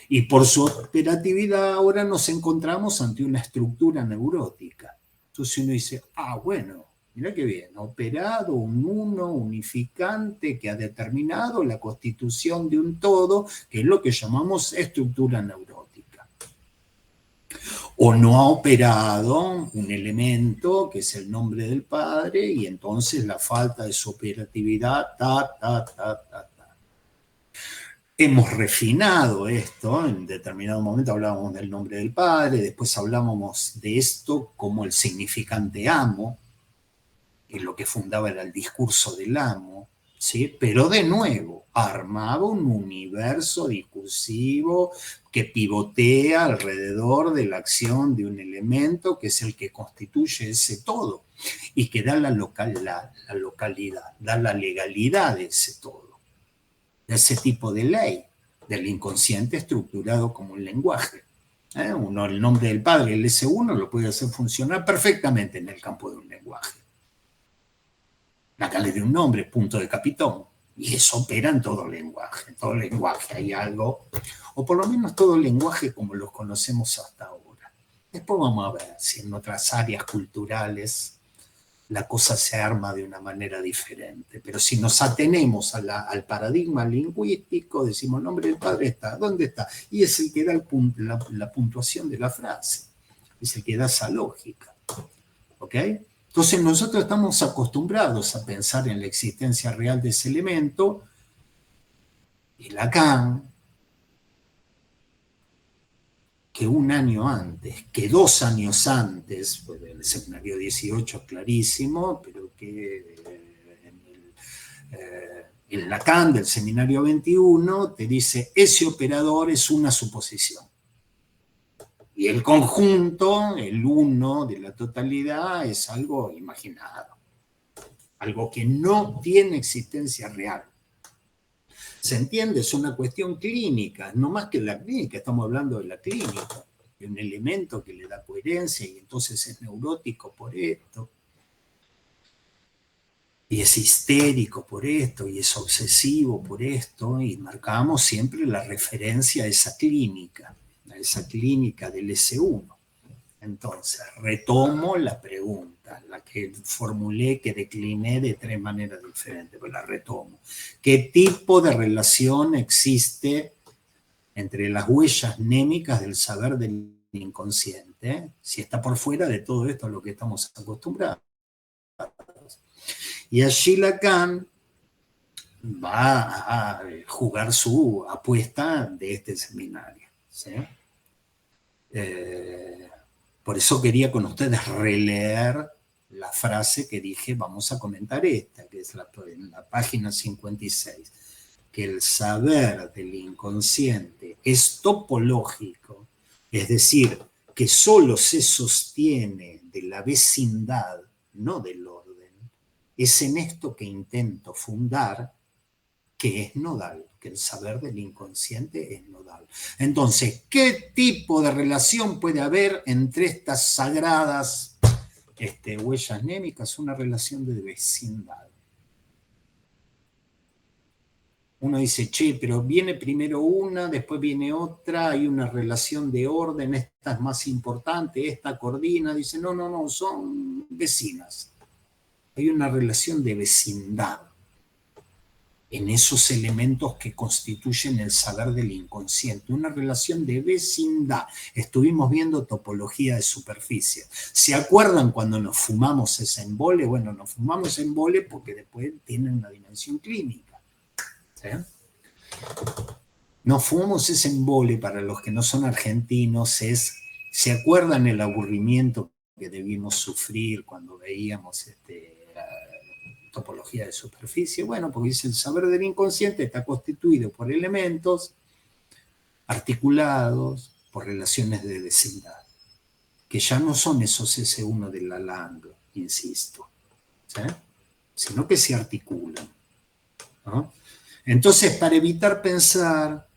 Y por su operatividad ahora nos encontramos ante una estructura neurótica. Entonces uno dice, bueno, mira qué bien, ha operado un uno unificante que ha determinado la constitución de un todo, que es lo que llamamos estructura neurótica. O no ha operado un elemento que es el nombre del Padre y entonces la falta de su operatividad, Hemos refinado esto, en determinado momento hablábamos del nombre del Padre, después hablábamos de esto como el significante amo, que lo que fundaba era el discurso del amo, ¿sí? Pero de nuevo, armaba un universo discursivo que pivotea alrededor de la acción de un elemento que es el que constituye ese todo y que da la localidad, da la legalidad de ese todo, de ese tipo de ley, del inconsciente estructurado como un lenguaje. Uno, el nombre del Padre, el S1, lo puede hacer funcionar perfectamente en el campo de un lenguaje. Acá le de un nombre, punto de capitón, y eso opera en todo lenguaje. En todo lenguaje hay algo, o por lo menos todo lenguaje como los conocemos hasta ahora. Después vamos a ver si en otras áreas culturales la cosa se arma de una manera diferente. Pero si nos atenemos al paradigma lingüístico, decimos, el nombre del Padre está, ¿dónde está? Y es el que da la puntuación de la frase, es el que da esa lógica. ¿Ok? Entonces nosotros estamos acostumbrados a pensar en la existencia real de ese elemento, y Lacan, que un año antes, que 2 años antes, pues el seminario 18 es clarísimo, pero que el Lacan del seminario 21 te dice, ese operador es una suposición. Y el conjunto, el uno de la totalidad, es algo imaginado, algo que no tiene existencia real. ¿Se entiende? Es una cuestión clínica, no más que la clínica, estamos hablando de la clínica, de un elemento que le da coherencia y entonces es neurótico por esto, y es histérico por esto, y es obsesivo por esto, y marcamos siempre la referencia a esa clínica del S1. Entonces, retomo la pregunta, la que formulé, que decliné de 3 maneras diferentes, pero la retomo. ¿Qué tipo de relación existe entre las huellas némicas del saber del inconsciente? Si está por fuera de todo esto a lo que estamos acostumbrados. Y allí Lacan va a jugar su apuesta de este seminario, ¿sí? Por eso quería con ustedes releer la frase que dije, vamos a comentar esta, que es en la página 56, que el saber del inconsciente es topológico, es decir, que solo se sostiene de la vecindad, no del orden. Es en esto que intento fundar que es nodal, que el saber del inconsciente es nodal. Entonces, ¿qué tipo de relación puede haber entre estas sagradas huellas némicas? Una relación de vecindad. Uno dice, che, pero viene primero una, después viene otra, hay una relación de orden, esta es más importante, esta coordina. Dice, no, son vecinas. Hay una relación de vecindad en esos elementos que constituyen el saber del inconsciente, una relación de vecindad. Estuvimos viendo topología de superficie. ¿Se acuerdan cuando nos fumamos ese embole? Bueno, nos fumamos embole porque después tiene una dimensión clínica. ¿Sí? Nos fumamos ese embole, para los que no son argentinos, ¿se acuerdan el aburrimiento que debimos sufrir cuando veíamos topología de superficie. Bueno, porque dice el saber del inconsciente está constituido por elementos articulados por relaciones de vecindad, que ya no son esos S1 de Lalande, insisto, ¿sí? Sino que se articulan, ¿no? Entonces, para evitar pensar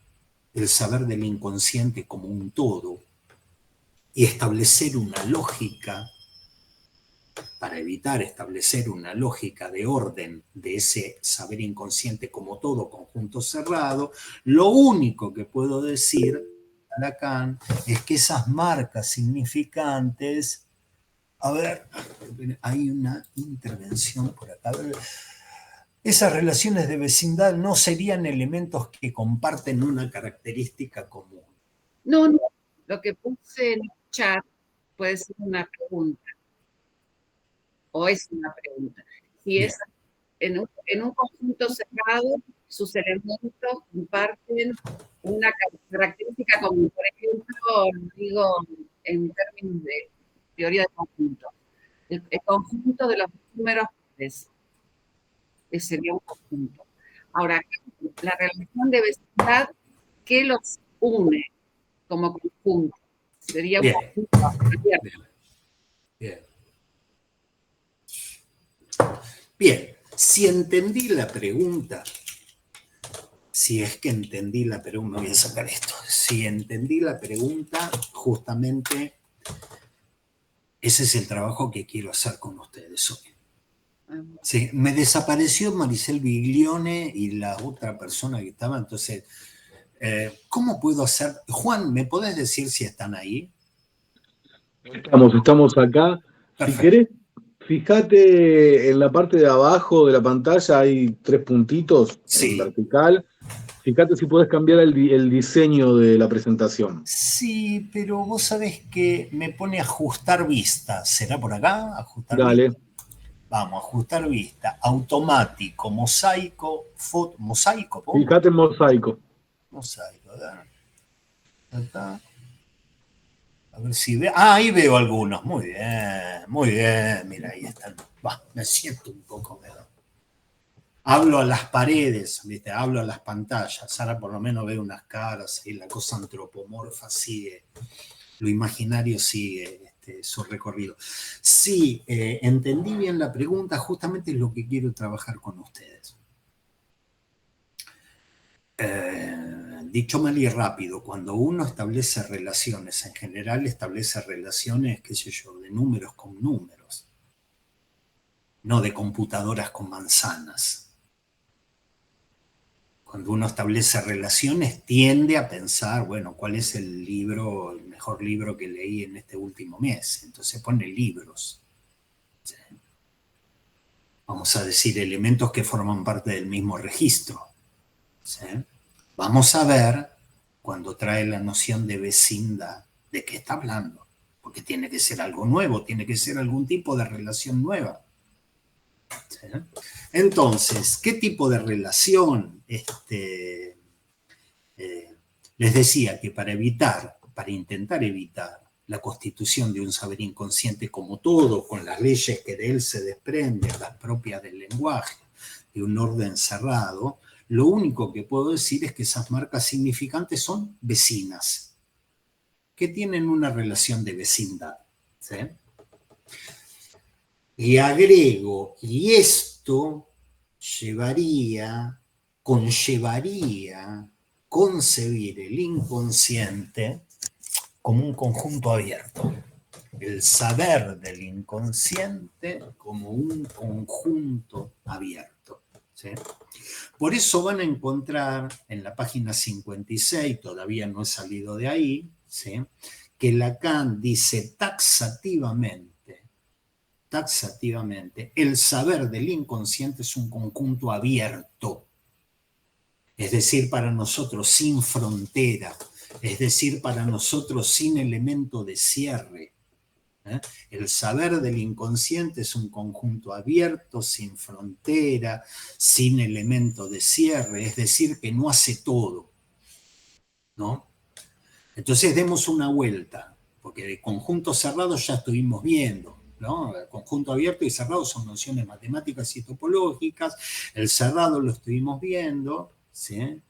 el saber del inconsciente como un todo y establecer una lógica, para evitar establecer una lógica de orden de ese saber inconsciente como todo conjunto cerrado, lo único que puedo decir a Lacan es que esas marcas significantes, a ver, hay una intervención por acá, a ver, esas relaciones de vecindad no serían elementos que comparten una característica común. No, no, lo que puse en el chat puede ser una pregunta, o es una pregunta. Si es en un conjunto cerrado, sus elementos comparten una característica común. Por ejemplo, digo en términos de teoría de conjunto. El conjunto de los números pares sería un conjunto. Ahora, la relación de vecindad, ¿qué los une como conjunto? Sería un conjunto abierto. Bien, si entendí la pregunta, si es que entendí la pregunta, voy a sacar esto, si entendí la pregunta, justamente ese es el trabajo que quiero hacer con ustedes hoy. Sí, me desapareció Maricel Biglione y la otra persona que estaba, entonces, ¿cómo puedo hacer? Juan, ¿me podés decir si están ahí? Estamos acá. Perfecto. Si querés, fíjate en la parte de abajo de la pantalla, hay 3 puntitos en vertical. Fíjate si podés cambiar el diseño de la presentación. Sí, pero vos sabés que me pone ajustar vista. ¿Será por acá? Ajustar Dale. vista. Vamos, ajustar vista. Automático, mosaico, foto. ¿Mosaico? ¿Pongo? Fíjate en mosaico. Mosaico, ¿verdad? Acá. A ver si veo. Ah, ahí veo algunos. Muy bien, muy bien. Mira, ahí están. Va, me siento un poco mejor. Hablo a las paredes, ¿viste? Hablo a las pantallas. Ahora por lo menos veo unas caras y la cosa antropomorfa sigue. Lo imaginario sigue su recorrido. Sí, entendí bien la pregunta. Justamente es lo que quiero trabajar con ustedes. Dicho mal y rápido, cuando uno establece relaciones, en general establece relaciones, qué sé yo, de números con números, no de computadoras con manzanas. Cuando uno establece relaciones, tiende a pensar, bueno, ¿cuál es el libro, el mejor libro que leí en este último mes? Entonces pone libros. ¿Sí? Vamos a decir, elementos que forman parte del mismo registro. ¿Sí? Vamos a ver, cuando trae la noción de vecindad, de qué está hablando. Porque tiene que ser algo nuevo, tiene que ser algún tipo de relación nueva. ¿Sí? Entonces, ¿qué tipo de relación? Les decía que para intentar evitar la constitución de un saber inconsciente como todo, con las leyes que de él se desprenden, las propias del lenguaje, de un orden cerrado, lo único que puedo decir es que esas marcas significantes son vecinas, que tienen una relación de vecindad. ¿Sí? Y agrego, y esto conllevaría concebir el inconsciente como un conjunto abierto. El saber del inconsciente como un conjunto abierto. ¿Sí? Por eso van a encontrar en la página 56, todavía no he salido de ahí, ¿sí? Que Lacan dice taxativamente, el saber del inconsciente es un conjunto abierto. Es decir, para nosotros sin frontera, es decir, para nosotros sin elemento de cierre. El saber del inconsciente es un conjunto abierto, sin frontera, sin elemento de cierre, es decir, que no hace todo, ¿no? Entonces demos una vuelta, porque de conjuntos cerrados ya estuvimos viendo. ¿no? El conjunto abierto y cerrado son nociones matemáticas y topológicas. El cerrado lo estuvimos viendo, ¿sí?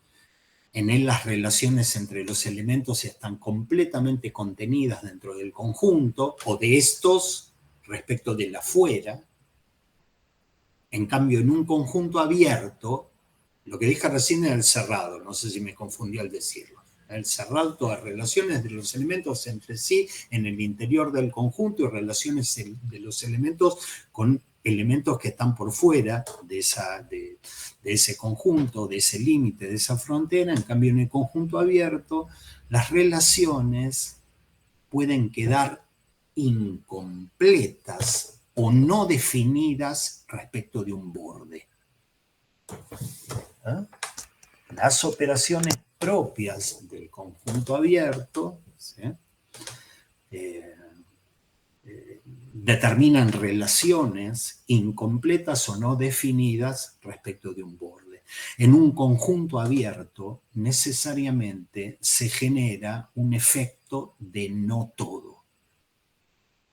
En él las relaciones entre los elementos están completamente contenidas dentro del conjunto o de estos respecto del afuera. En cambio, en un conjunto abierto, lo que dije recién era el cerrado, no sé si me confundí al decirlo. El cerrado, todas relaciones de los elementos entre sí en el interior del conjunto y relaciones de los elementos con elementos que están por fuera de ese conjunto, de ese límite, de esa frontera. En cambio, en el conjunto abierto, las relaciones pueden quedar incompletas o no definidas respecto de un borde. ¿Ah? Las operaciones propias del conjunto abierto, ¿sí? Determinan relaciones incompletas o no definidas respecto de un borde. En un conjunto abierto necesariamente se genera un efecto de no todo,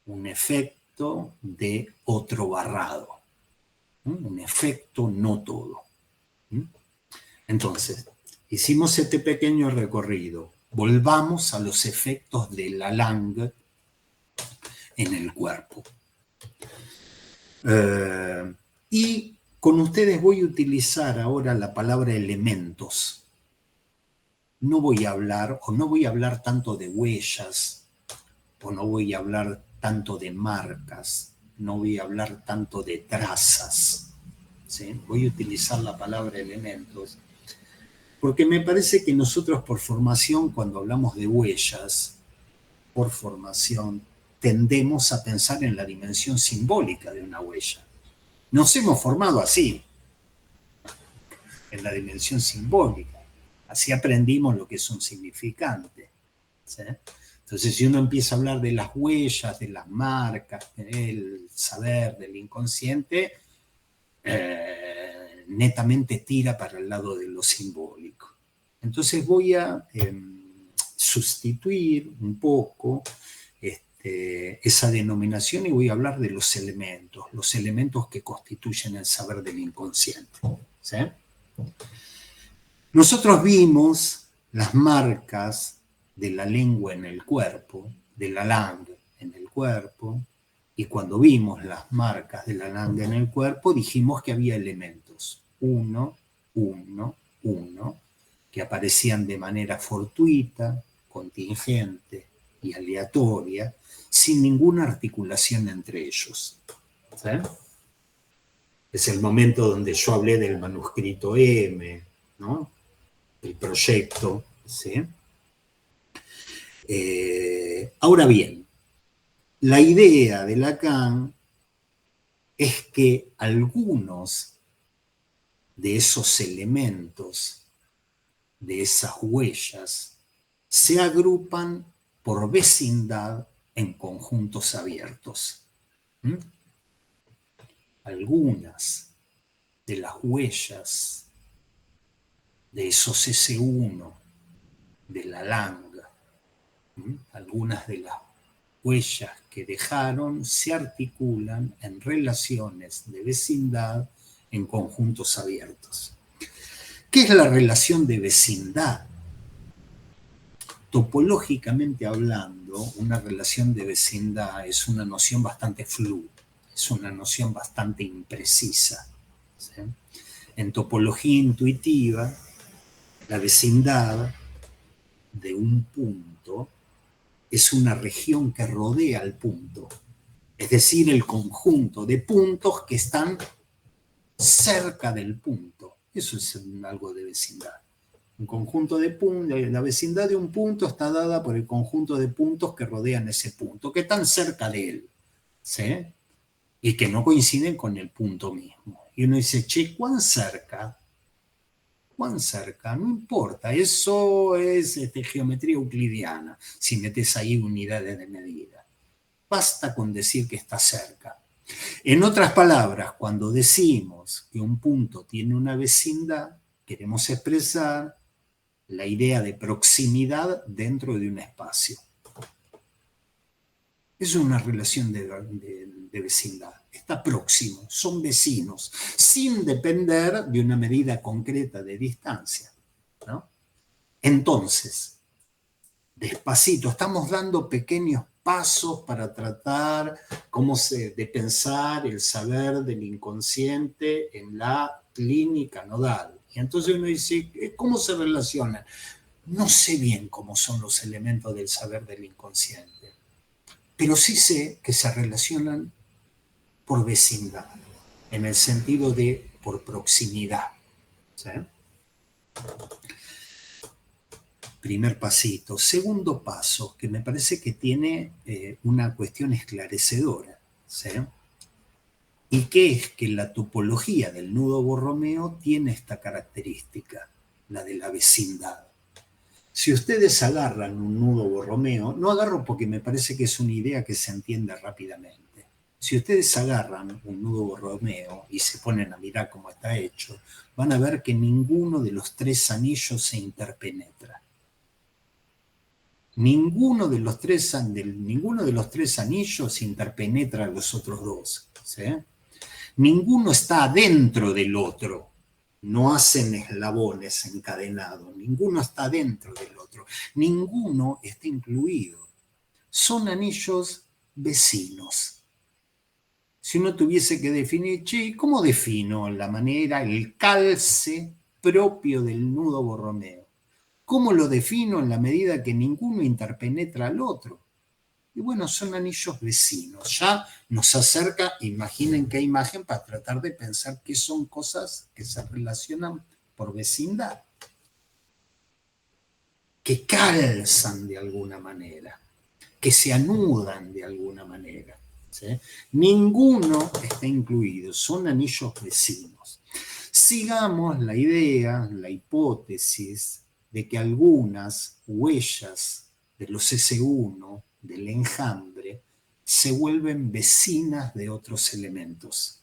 un efecto de otro barrado, un efecto no todo. Entonces, hicimos este pequeño recorrido. Volvamos a los efectos de Lalande en el cuerpo. Y con ustedes voy a utilizar ahora la palabra elementos. No voy a hablar tanto de huellas, o no voy a hablar tanto de marcas, no voy a hablar tanto de trazas, ¿sí? Voy a utilizar la palabra elementos, porque me parece que nosotros por formación, cuando hablamos de huellas, por formación, tendemos a pensar en la dimensión simbólica de una huella. Nos hemos formado así, en la dimensión simbólica. Así aprendimos lo que es un significante, ¿sí? Entonces, si uno empieza a hablar de las huellas, de las marcas, del saber, del inconsciente, netamente tira para el lado de lo simbólico. Entonces voy a sustituir un poco esa denominación y voy a hablar de los elementos que constituyen el saber del inconsciente, ¿sí? Nosotros vimos las marcas de la lengua en el cuerpo, de la langue en el cuerpo, y cuando vimos las marcas de la langue en el cuerpo dijimos que había elementos, 1, 1, 1, que aparecían de manera fortuita, contingente y aleatoria, sin ninguna articulación entre ellos. ¿Sí? Es el momento donde yo hablé del manuscrito M, ¿no? El proyecto, ¿sí? Ahora bien, la idea de Lacan es que algunos de esos elementos, de esas huellas, se agrupan por vecindad en conjuntos abiertos. Algunas de las huellas de esos S1 de la langa, algunas de las huellas que dejaron se articulan en relaciones de vecindad en conjuntos abiertos. ¿Qué es la relación de vecindad? Topológicamente hablando, una relación de vecindad es una noción bastante fluida, es una noción bastante imprecisa, ¿sí? En topología intuitiva, la vecindad de un punto es una región que rodea al punto, es decir, el conjunto de puntos que están cerca del punto. Eso es algo de vecindad. Un conjunto de puntos, la vecindad de un punto está dada por el conjunto de puntos que rodean ese punto, que están cerca de él, ¿sí? Y que no coinciden con el punto mismo. Y uno dice, che, ¿cuán cerca? ¿Cuán cerca? No importa, eso es geometría euclidiana, si metes ahí unidades de medida. Basta con decir que está cerca. En otras palabras, cuando decimos que un punto tiene una vecindad, queremos expresar la idea de proximidad dentro de un espacio. Es una relación de vecindad. Está próximo, son vecinos, sin depender de una medida concreta de distancia, ¿no? Entonces, despacito, estamos dando pequeños pasos para tratar de pensar el saber del inconsciente en la clínica nodal. Y entonces uno dice, ¿cómo se relacionan? No sé bien cómo son los elementos del saber del inconsciente, pero sí sé que se relacionan por vecindad, en el sentido de por proximidad. ¿Sí? Primer pasito. Segundo paso, que me parece que tiene una cuestión esclarecedora. ¿Sí? ¿Y qué es? Que la topología del nudo Borromeo tiene esta característica, la de la vecindad. Si ustedes agarran un nudo Borromeo, no agarro porque me parece que es una idea que se entiende rápidamente. Si ustedes agarran un nudo Borromeo y se ponen a mirar cómo está hecho, van a ver que ninguno de los tres anillos se interpenetra. Ninguno de los tres anillos interpenetra a los otros dos. ¿Sí? Ninguno está adentro del otro. No hacen eslabones encadenados. Ninguno está dentro del otro. Ninguno está incluido. Son anillos vecinos. Si uno tuviese que definir, che, ¿cómo defino la manera, el calce propio del nudo Borromeo? ¿Cómo lo defino en la medida que ninguno interpenetra al otro? Y bueno, son anillos vecinos. Ya nos acerca, imaginen qué imagen para tratar de pensar qué son cosas que se relacionan por vecindad, que calzan de alguna manera, que se anudan de alguna manera. ¿Sí? Ninguno está incluido, son anillos vecinos. Sigamos la idea, la hipótesis de que algunas huellas de los S1, del enjambre, se vuelven vecinas de otros elementos,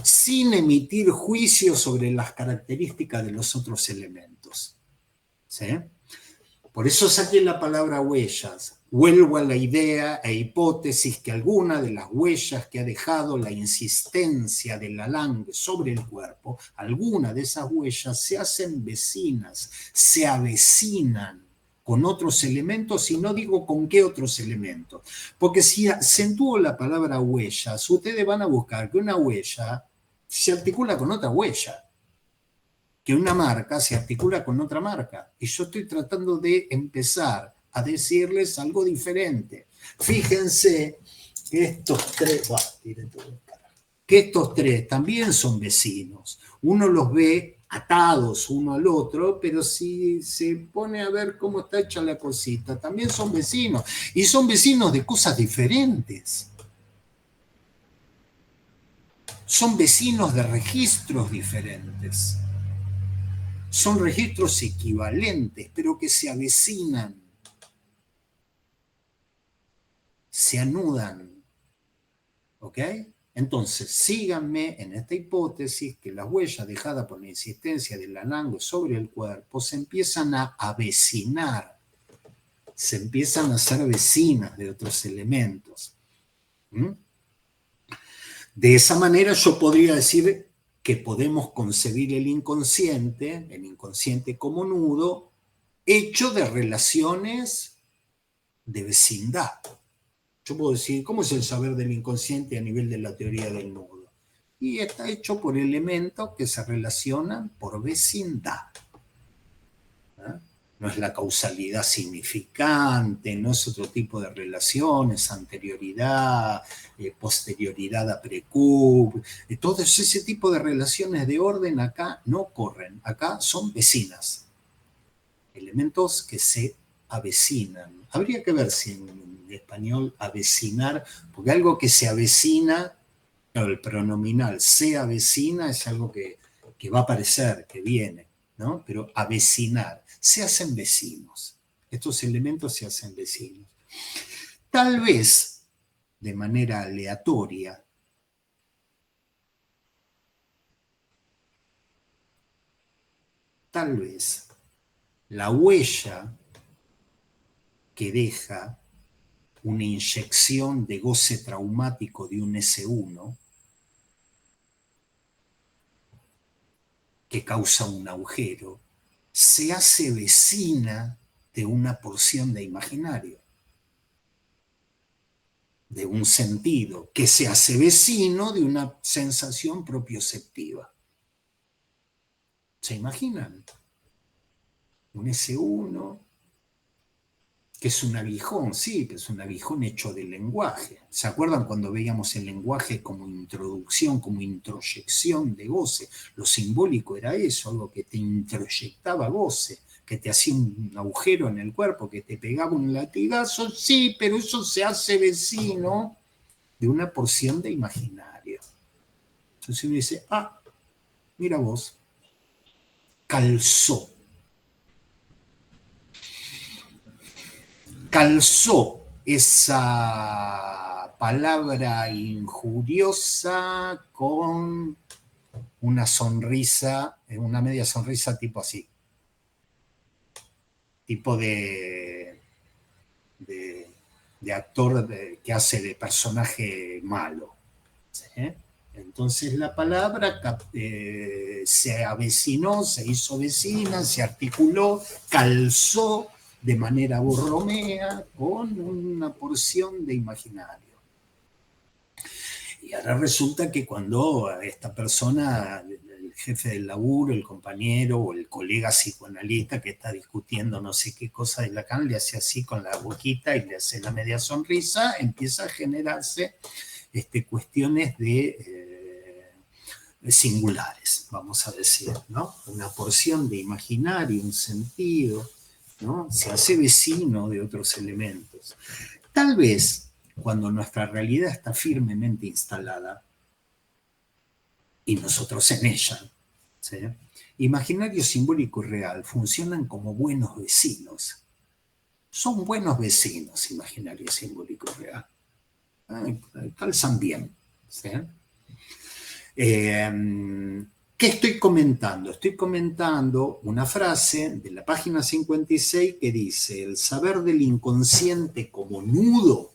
sin emitir juicios sobre las características de los otros elementos. ¿Sí? Por eso saqué la palabra huellas. Vuelvo a la idea e hipótesis que alguna de las huellas que ha dejado la insistencia de la langue sobre el cuerpo, alguna de esas huellas se hacen vecinas, se avecinan con otros elementos, y no digo con qué otros elementos. Porque si acentúo la palabra huellas, ustedes van a buscar que una huella se articula con otra huella, que una marca se articula con otra marca. Y yo estoy tratando de empezar a decirles algo diferente. Fíjense que estos tres también son vecinos. Uno los ve atados uno al otro, pero si se pone a ver cómo está hecha la cosita, también son vecinos. Y son vecinos de cosas diferentes. Son vecinos de registros diferentes. Son registros equivalentes, pero que se avecinan, se anudan. ¿Ok? Entonces, síganme en esta hipótesis que las huellas dejadas por la insistencia del alango sobre el cuerpo se empiezan a avecinar, se empiezan a hacer vecinas de otros elementos. De esa manera yo podría decir que podemos concebir el inconsciente como nudo, hecho de relaciones de vecindad. Yo puedo decir, ¿cómo es el saber del inconsciente a nivel de la teoría del nudo? Y está hecho por elementos que se relacionan por vecindad. ¿Eh? No es la causalidad significante, no es otro tipo de relaciones, anterioridad, posterioridad a precub. Todo ese tipo de relaciones de orden acá no corren, acá son vecinas. Elementos que se avecinan. Habría que ver si en español avecinar, porque algo que se avecina, claro, el pronominal se avecina es algo que va a aparecer, que viene, ¿no? Pero avecinar, se hacen vecinos. Estos elementos se hacen vecinos. Tal vez, de manera aleatoria, tal vez, la huella que deja una inyección de goce traumático de un S1 que causa un agujero, se hace vecina de una porción de imaginario, de un sentido, que se hace vecino de una sensación propioceptiva. ¿Se imaginan? Un S1, que es un aguijón, sí, que es un aguijón hecho de lenguaje. ¿Se acuerdan cuando veíamos el lenguaje como introducción, como introyección de goce? Lo simbólico era eso, algo que te introyectaba goce, que te hacía un agujero en el cuerpo, que te pegaba un latigazo, sí, pero eso se hace vecino de una porción de imaginario. Entonces uno dice, mira vos, calzó esa palabra injuriosa con una sonrisa, una media sonrisa tipo así, tipo de actor que hace de personaje malo, ¿sí? Entonces la palabra se avecinó, se hizo vecina, se articuló, calzó de manera borromea con una porción de imaginario. Y ahora resulta que cuando esta persona, el jefe del laburo, el compañero o el colega psicoanalista que está discutiendo no sé qué cosa de Lacan, le hace así con la boquita y le hace la media sonrisa, empieza a generarse cuestiones de singulares, vamos a decir, ¿no? Una porción de imaginario, un sentido, ¿no? Se hace vecino de otros elementos. Tal vez cuando nuestra realidad está firmemente instalada y nosotros en ella, ¿sí? Imaginario, simbólico y real funcionan como buenos vecinos. Son buenos vecinos, imaginario, simbólico y real. Calzan bien, ¿sí? ¿Qué estoy comentando? Estoy comentando una frase de la página 56 que dice: el saber del inconsciente como nudo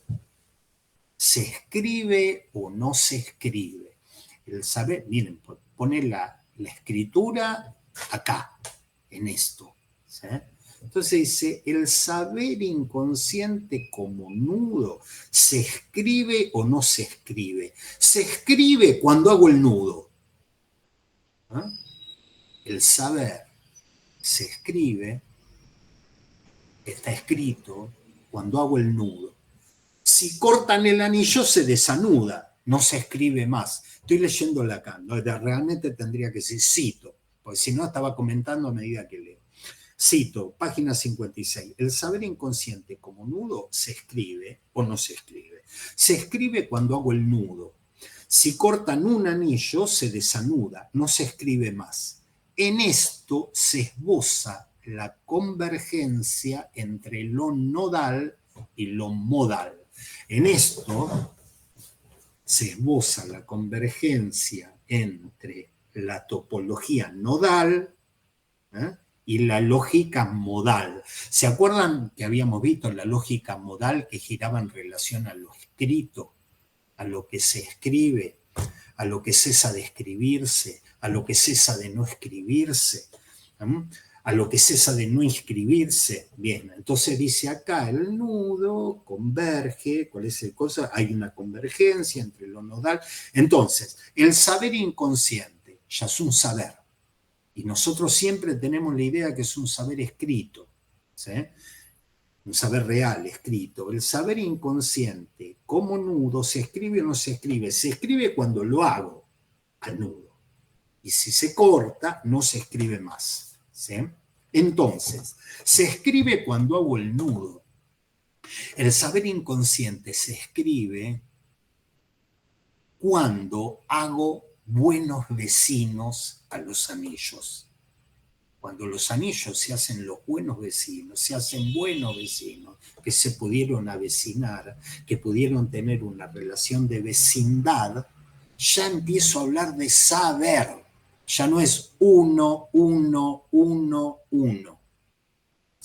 se escribe o no se escribe. El saber, miren, pone la escritura acá, en esto, ¿sí? Entonces dice, el saber inconsciente como nudo, ¿se escribe o no se escribe? Se escribe cuando hago el nudo. ¿Ah? El saber se escribe, está escrito, cuando hago el nudo. Si cortan el anillo se desanuda, no se escribe más. Estoy leyendo Lacan, ¿no? Realmente tendría que decir cito, porque si no estaba comentando a medida que leo. Cito, página 56. El saber inconsciente como nudo se escribe o no se escribe. Se escribe cuando hago el nudo. Si cortan un anillo, se desanuda, no se escribe más. En esto se esboza la convergencia entre lo nodal y lo modal. En esto se esboza la convergencia entre la topología nodal, y la lógica modal. ¿Se acuerdan que habíamos visto la lógica modal que giraba en relación a lo escrito, a lo que se escribe, a lo que cesa de escribirse, a lo que cesa de no escribirse, a lo que cesa de no inscribirse? Bien, entonces dice acá, el nudo converge, ¿cuál es el cosa? Hay una convergencia entre lo nodal. Entonces, el saber inconsciente ya es un saber. Y nosotros siempre tenemos la idea que es un saber escrito, ¿sí? Un saber real, escrito. El saber inconsciente, como nudo, ¿se escribe o no se escribe? Se escribe cuando lo hago al nudo. Y si se corta, no se escribe más, ¿sí? Entonces, se escribe cuando hago el nudo. El saber inconsciente se escribe cuando hago buenos vecinos a los anillos. Cuando los anillos se hacen los buenos vecinos, se hacen buenos vecinos, que se pudieron avecinar, que pudieron tener una relación de vecindad, ya empiezo a hablar de saber. Ya no es uno, uno, uno, uno.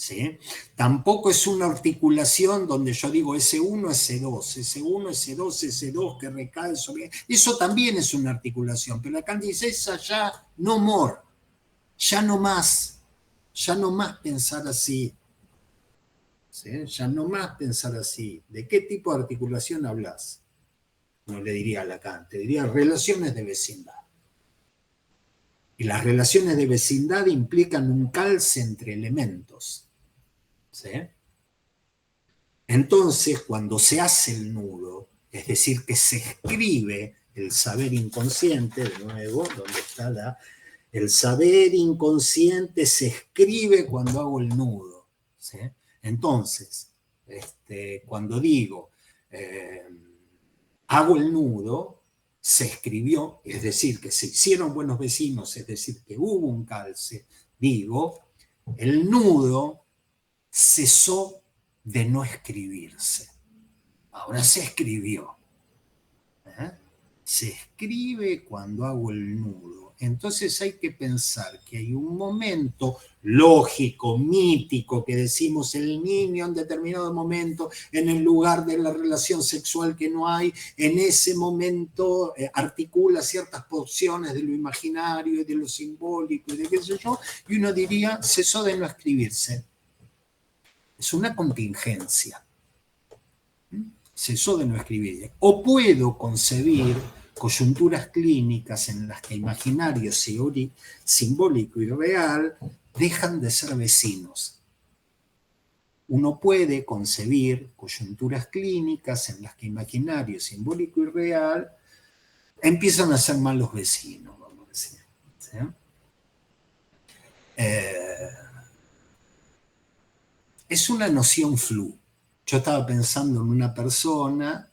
¿sí? Tampoco es una articulación donde yo digo S1, S2, S1, S2, S2 que recae sobre... Eso también es una articulación, pero Lacan dice, esa ya no more, ya no más pensar así. ¿Sí? Ya no más pensar así. ¿De qué tipo de articulación hablas? No le diría a Lacan, te diría relaciones de vecindad. Y las relaciones de vecindad implican un calce entre elementos. ¿Sí? Entonces, cuando se hace el nudo, es decir, que se escribe el saber inconsciente, de nuevo, donde está el saber inconsciente se escribe cuando hago el nudo. ¿Sí? Entonces, cuando digo hago el nudo, se escribió, es decir, que se hicieron buenos vecinos, es decir, que hubo un calce, digo, el nudo cesó de no escribirse. Ahora se escribió. Se escribe cuando hago el nudo. Entonces hay que pensar que hay un momento lógico, mítico, que decimos el niño en determinado momento, en el lugar de la relación sexual que no hay, en ese momento articula ciertas porciones de lo imaginario y de lo simbólico y de qué sé yo, y uno diría, cesó de no escribirse. Es una contingencia. Cesó de no escribir. O puedo concebir coyunturas clínicas en las que imaginario, simbólico y real dejan de ser vecinos. Uno puede concebir coyunturas clínicas en las que imaginario, simbólico y real empiezan a ser malos vecinos, vamos a decir. ¿Sí? Es una noción flu. Yo estaba pensando en una persona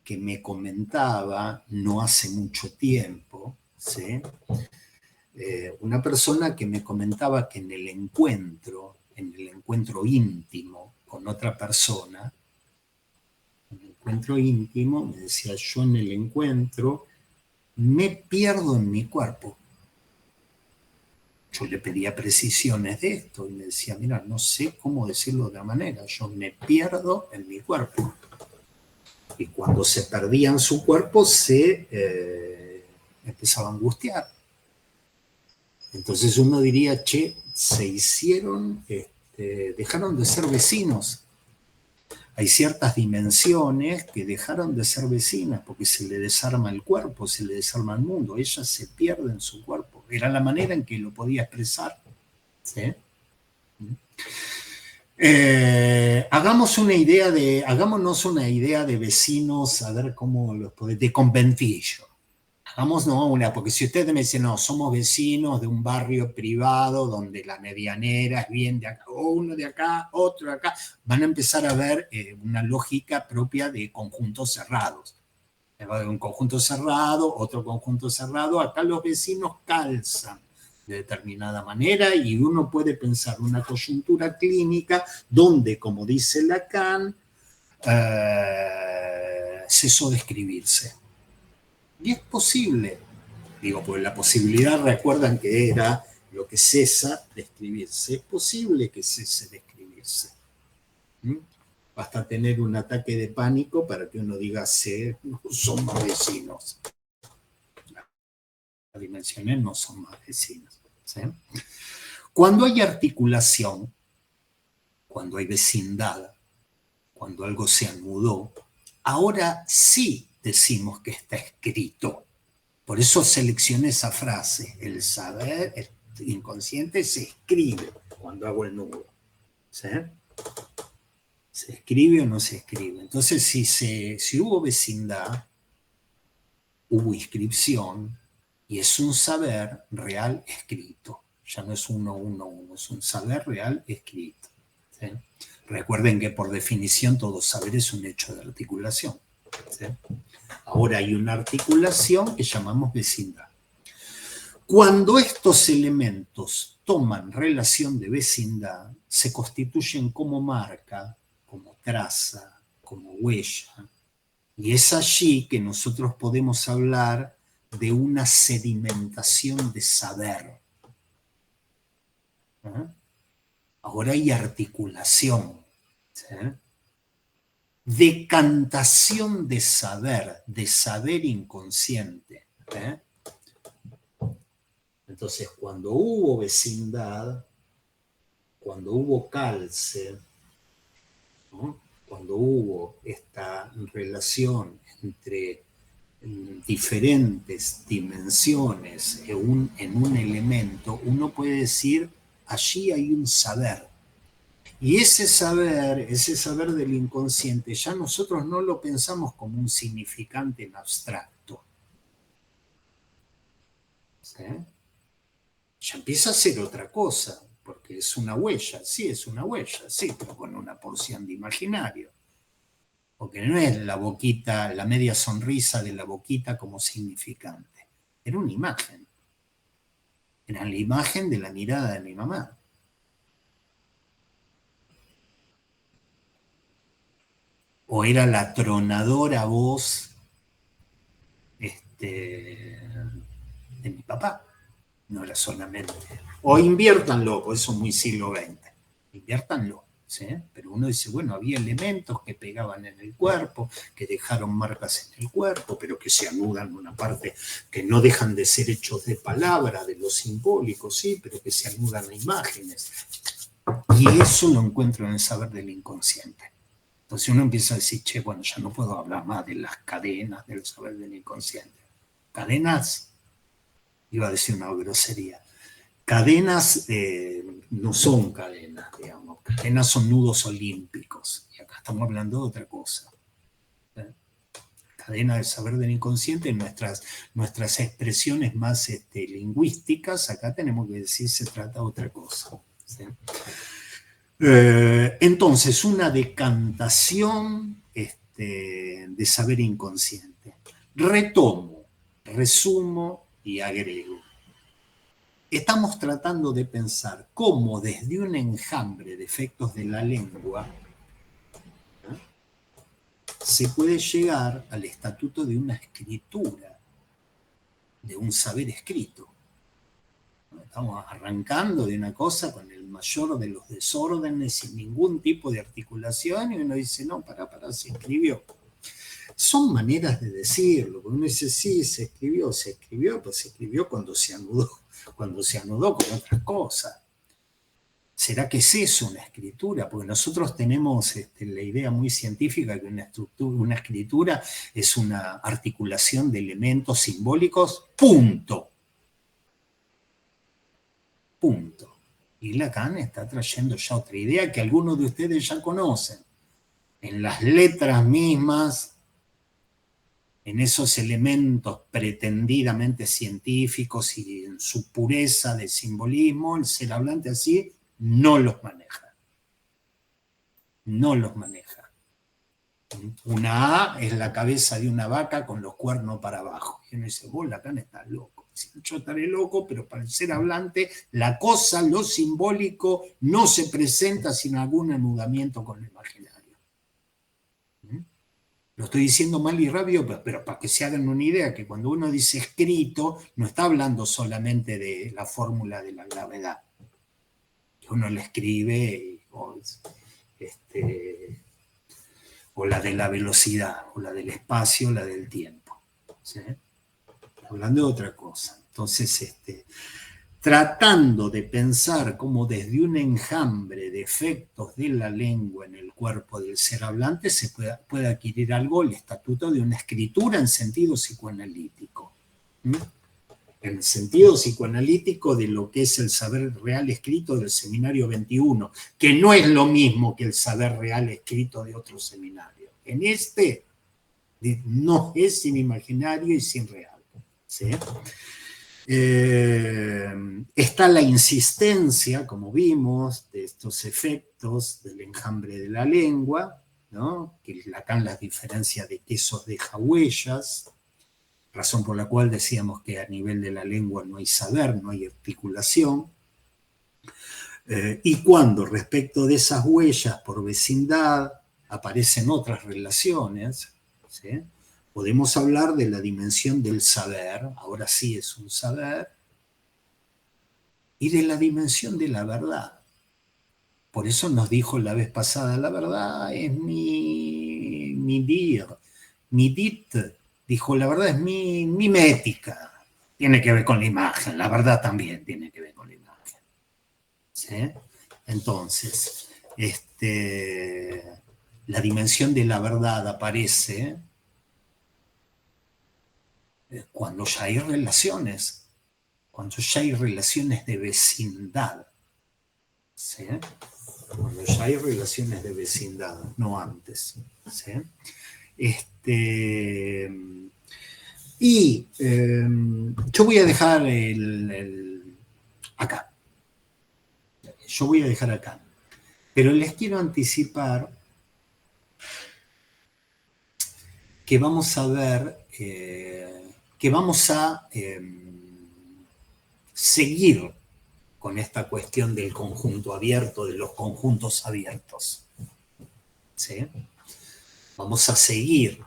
que me comentaba no hace mucho tiempo, ¿sí? Una persona que me comentaba que en el encuentro íntimo con otra persona, me decía, yo en el encuentro me pierdo en mi cuerpo. Yo le pedía precisiones de esto y me decía, mira, no sé cómo decirlo de otra manera, yo me pierdo en mi cuerpo. Y cuando se perdía en su cuerpo se empezaba a angustiar. Entonces uno diría, che, se hicieron, dejaron de ser vecinos. Hay ciertas dimensiones que dejaron de ser vecinas porque se le desarma el cuerpo, se le desarma el mundo. Ella se pierde en su cuerpo. Era la manera en que lo podía expresar. ¿Sí? Hagámonos una idea de vecinos, a ver cómo los podemos, de conventillo. Hagamos una, porque si ustedes me dicen, no, somos vecinos de un barrio privado donde la medianera es bien de acá, o uno de acá, otro de acá, van a empezar a ver una lógica propia de conjuntos cerrados. Un conjunto cerrado, otro conjunto cerrado, acá los vecinos calzan de determinada manera y uno puede pensar una coyuntura clínica donde, como dice Lacan, cesó de escribirse. Y es posible, digo, pues la posibilidad, recuerdan que era lo que cesa de escribirse, es posible que cese de escribirse. Basta tener un ataque de pánico para que uno diga, no somos vecinos. Las dimensiones no son más vecinos. ¿Sí? Cuando hay articulación, cuando hay vecindad, cuando algo se anudó, ahora sí decimos que está escrito. Por eso seleccioné esa frase, el saber el inconsciente se escribe cuando hago el nudo. ¿Sí? ¿Se escribe o no se escribe? Entonces, si hubo vecindad, hubo inscripción, y es un saber real escrito. Ya no es 1, es un saber real escrito. ¿Sí? Recuerden que por definición todo saber es un hecho de articulación. ¿Sí? Ahora hay una articulación que llamamos vecindad. Cuando estos elementos toman relación de vecindad, se constituyen como marca, como traza, como huella. Y es allí que nosotros podemos hablar de una sedimentación de saber. Ahora hay articulación, ¿sí? Decantación de saber inconsciente. ¿Eh? Entonces, cuando hubo vecindad, cuando hubo calce, ¿no? Cuando hubo esta relación entre diferentes dimensiones en un elemento, uno puede decir, allí hay un saber. Y ese saber del inconsciente, ya nosotros no lo pensamos como un significante en abstracto. ¿Sí? Ya empieza a ser otra cosa, porque es una huella, sí, pero con una porción de imaginario. Porque no es la boquita, la media sonrisa de la boquita como significante. Era una imagen. Era la imagen de la mirada de mi mamá. O era la tronadora voz de mi papá. No era solamente. O inviértanlo, por eso es muy siglo XX. Inviértanlo. ¿Sí? Pero uno dice, bueno, había elementos que pegaban en el cuerpo, que dejaron marcas en el cuerpo, pero que se anudan en una parte, que no dejan de ser hechos de palabra, de lo simbólico, sí, pero que se anudan a imágenes. Y eso lo encuentro en el saber del inconsciente. Entonces uno empieza a decir, che, bueno, ya no puedo hablar más de las cadenas del saber del inconsciente. Cadenas, iba a decir una grosería. Cadenas no son cadenas, digamos. Cadenas son nudos olímpicos. Y acá estamos hablando de otra cosa. Cadena del saber del inconsciente, nuestras expresiones más lingüísticas, acá tenemos que decir se trata de otra cosa. ¿Sí? Entonces, una decantación de saber inconsciente. Retomo, resumo y agrego. Estamos tratando de pensar cómo desde un enjambre de efectos de la lengua se puede llegar al estatuto de una escritura, de un saber escrito. Estamos arrancando de una cosa con el mayor de los desórdenes, sin ningún tipo de articulación, y uno dice, no, para, se escribió. Son maneras de decirlo, porque uno dice, sí, se escribió, pues se escribió cuando se anudó con otras cosas. ¿Será que es eso una escritura? Porque nosotros tenemos la idea muy científica que una escritura es una articulación de elementos simbólicos, punto. Y Lacan está trayendo ya otra idea que algunos de ustedes ya conocen. En las letras mismas, en esos elementos pretendidamente científicos y en su pureza de simbolismo, el ser hablante así no los maneja. No los maneja. Una A es la cabeza de una vaca con los cuernos para abajo. Y uno dice, vos, Lacan, estás loco. Yo estaré loco, pero para el ser hablante, la cosa, lo simbólico, no se presenta sin algún anudamiento con lo imaginario. Lo estoy diciendo mal y rápido, pero para que se hagan una idea, que cuando uno dice escrito, no está hablando solamente de la fórmula de la gravedad. Que uno la escribe, o la de la velocidad, o la del espacio, o la del tiempo. ¿Sí? Hablando de otra cosa. Entonces, tratando de pensar cómo desde un enjambre de efectos de la lengua en el cuerpo del ser hablante se puede adquirir algo, el estatuto de una escritura en sentido psicoanalítico. ¿Mm? En el sentido psicoanalítico de lo que es el saber real escrito del seminario 21, que no es lo mismo que el saber real escrito de otro seminario. En no es sin imaginario y sin real. ¿Sí? Está la insistencia, como vimos, de estos efectos del enjambre de la lengua, ¿no? Que Lacan las diferencia de quesos deja huellas, razón por la cual decíamos que a nivel de la lengua no hay saber, no hay articulación. Y cuando respecto de esas huellas por vecindad aparecen otras relaciones, ¿sí? Podemos hablar de la dimensión del saber, ahora sí es un saber, y de la dimensión de la verdad. Por eso nos dijo la vez pasada, la verdad es mi dir, mi dit, dijo, la verdad es mi mimética. Tiene que ver con la imagen, la verdad también tiene que ver con la imagen. ¿Sí? Entonces, la dimensión de la verdad aparece cuando ya hay relaciones, de vecindad. ¿Sí? Cuando ya hay relaciones de vecindad, no antes. ¿Sí? Yo voy a dejar acá. Yo voy a dejar acá. Pero les quiero anticipar que vamos a ver, que vamos a seguir con esta cuestión del conjunto abierto, de los conjuntos abiertos. ¿Sí? Vamos a seguir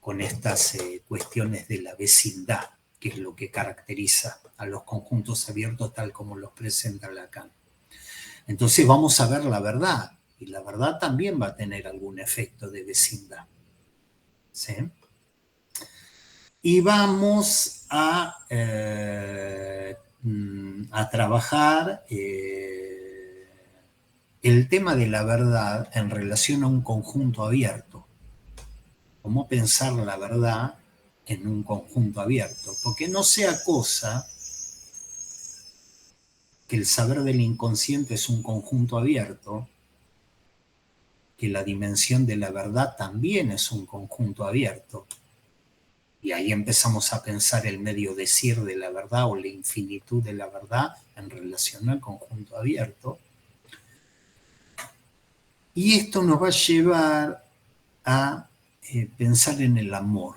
con estas cuestiones de la vecindad, que es lo que caracteriza a los conjuntos abiertos tal como los presenta Lacan. Entonces vamos a ver la verdad, y la verdad también va a tener algún efecto de vecindad. ¿Sí? Y vamos a trabajar el tema de la verdad en relación a un conjunto abierto. Cómo pensar la verdad en un conjunto abierto. Porque no sea cosa que el saber del inconsciente es un conjunto abierto, que la dimensión de la verdad también es un conjunto abierto. Y ahí empezamos a pensar el medio decir de la verdad o la infinitud de la verdad en relación al conjunto abierto. Y esto nos va a llevar a pensar en el amor,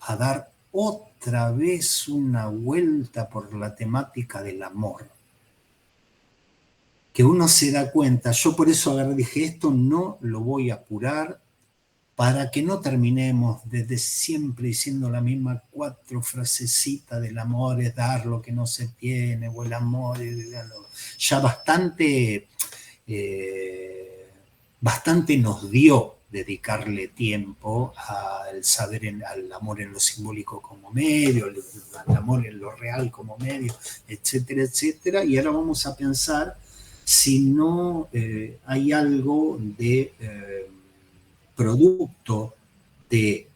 a dar otra vez una vuelta por la temática del amor. Que uno se da cuenta, yo por eso agarré, dije, esto no lo voy a apurar, para que no terminemos desde siempre diciendo la misma 4 frasecitas del amor es dar lo que no se tiene, o el amor es ya bastante nos dio dedicarle tiempo al saber, al amor en lo simbólico como medio, al amor en lo real como medio, etcétera, etcétera. Y ahora vamos a pensar si no hay algo de producto de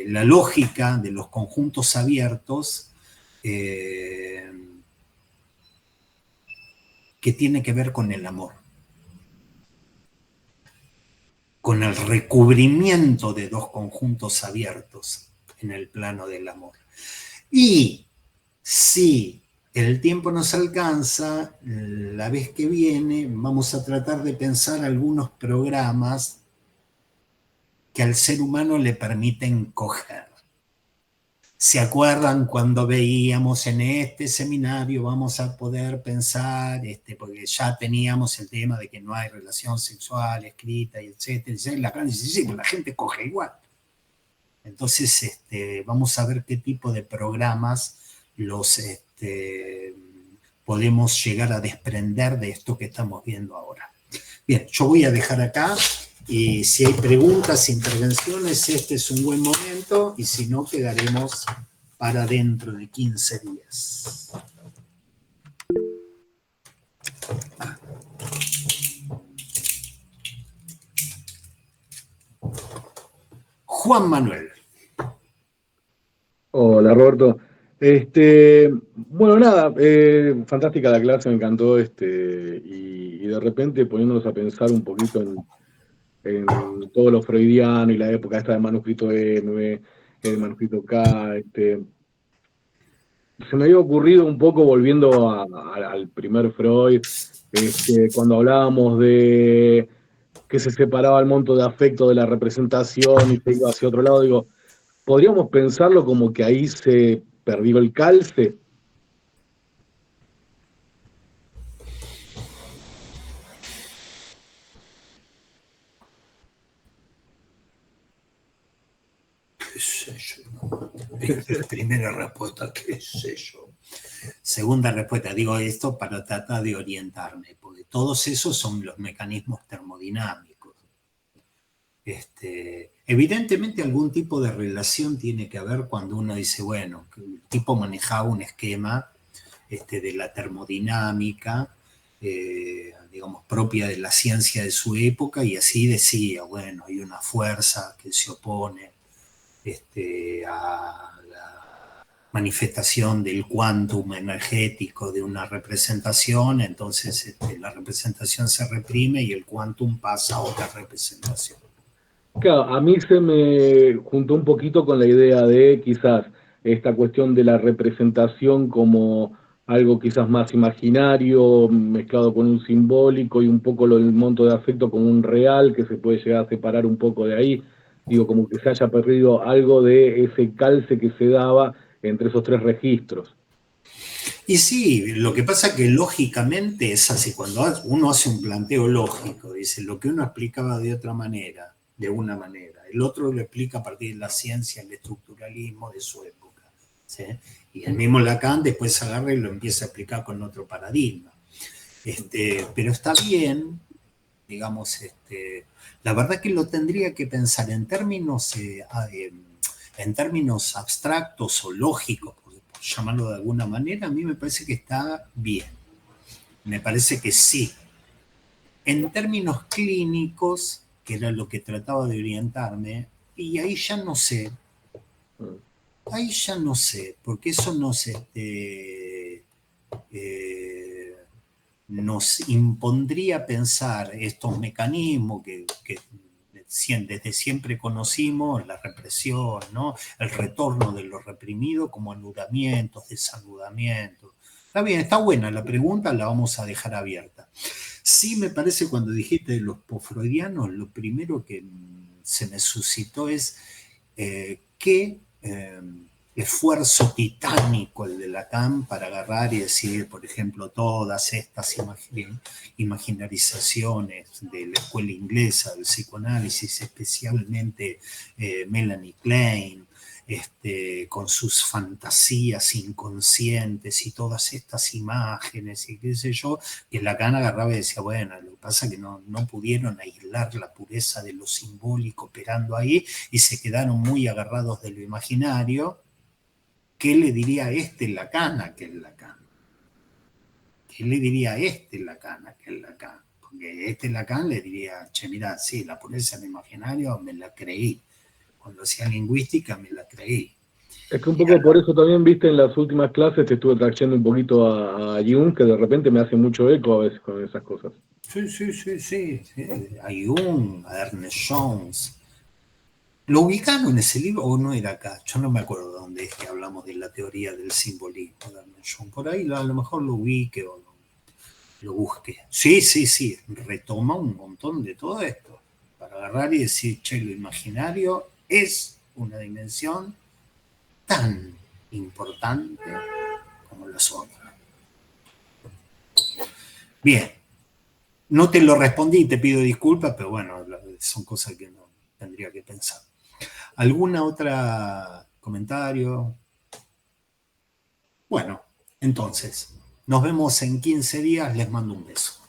la lógica de los conjuntos abiertos que tiene que ver con el amor, con el recubrimiento de 2 conjuntos abiertos en el plano del amor. Y si el tiempo nos alcanza, la vez que viene vamos a tratar de pensar algunos programas que al ser humano le permiten coger. ¿Se acuerdan cuando veíamos en este seminario vamos a poder pensar, porque ya teníamos el tema de que no hay relación sexual escrita, y etcétera, y la gente dice, sí, pues la gente coge igual. Entonces, vamos a ver qué tipo de programas los podemos llegar a desprender de esto que estamos viendo ahora. Bien, yo voy a dejar acá. Y si hay preguntas, intervenciones, este es un buen momento, y si no, quedaremos para dentro de 15 días. Juan Manuel. Hola, Roberto. Bueno, nada, fantástica la clase, me encantó, y de repente poniéndonos a pensar un poquito en todo lo freudiano y la época esta del manuscrito M, el manuscrito K, se me había ocurrido un poco volviendo al primer Freud, cuando hablábamos de que se separaba el monto de afecto de la representación y se iba hacia otro lado, digo, podríamos pensarlo como que ahí se perdió el calce. qué sé yo. Primera respuesta, qué sé yo. Segunda respuesta, digo esto para tratar de orientarme, porque todos esos son los mecanismos termodinámicos. Evidentemente algún tipo de relación tiene que haber cuando uno dice, bueno, que el tipo manejaba un esquema de la termodinámica, digamos, propia de la ciencia de su época, y así decía, bueno, hay una fuerza que se opone a la manifestación del quantum energético de una representación, entonces la representación se reprime y el quantum pasa a otra representación. Claro, a mí se me juntó un poquito con la idea de quizás esta cuestión de la representación como algo quizás más imaginario, mezclado con un simbólico y un poco el monto de afecto como un real, que se puede llegar a separar un poco de ahí. Digo, como que se haya perdido algo de ese calce que se daba entre esos tres registros. Y sí, lo que pasa que lógicamente es así, cuando uno hace un planteo lógico, dice, lo que uno explicaba de otra manera, de una manera, el otro lo explica a partir de la ciencia, el estructuralismo de su época, ¿sí? Y el mismo Lacan después agarra y lo empieza a explicar con otro paradigma. Pero está bien, digamos, la verdad que lo tendría que pensar en términos abstractos o lógicos, por llamarlo de alguna manera. A mí me parece que está bien, me parece que sí. En términos clínicos, que era lo que trataba de orientarme, y ahí ya no sé, porque eso nos impondría pensar estos mecanismos que desde siempre conocimos, la represión, ¿no? El retorno de lo reprimido como anudamientos, desanudamientos. Está bien, está buena la pregunta, la vamos a dejar abierta. Sí me parece, cuando dijiste de los posfreudianos, lo primero que se me suscitó es qué esfuerzo titánico el de Lacan para agarrar y decir, por ejemplo, todas estas imaginarizaciones de la escuela inglesa del psicoanálisis, especialmente Melanie Klein, con sus fantasías inconscientes y todas estas imágenes y qué sé yo, que Lacan agarraba y decía, bueno, lo que pasa es que no pudieron aislar la pureza de lo simbólico operando ahí y se quedaron muy agarrados de lo imaginario. ¿Qué le diría Lacan a aquel Lacan? ¿Qué le diría Lacan a aquel Lacan? Porque Lacan le diría, che, mira, sí, la pureza del imaginario me la creí. Cuando hacía lingüística me la creí. Es que un poco por eso también, viste, en las últimas clases te estuve trayendo un poquito a Jung, que de repente me hace mucho eco a veces con esas cosas. Sí. A Jung, a Ernest Jones. ¿Lo ubicaron en ese libro o no era acá? Yo no me acuerdo dónde es que hablamos de la teoría del simbolismo de Ernest Jones. Por ahí a lo mejor lo ubique o lo busque. Sí, retoma un montón de todo esto para agarrar y decir, che, lo imaginario es una dimensión tan importante como las otras. Bien, no te lo respondí, te pido disculpas, pero bueno, son cosas que no tendría que pensar. ¿Alguna otra comentario? Bueno, entonces, nos vemos en 15 días, les mando un beso.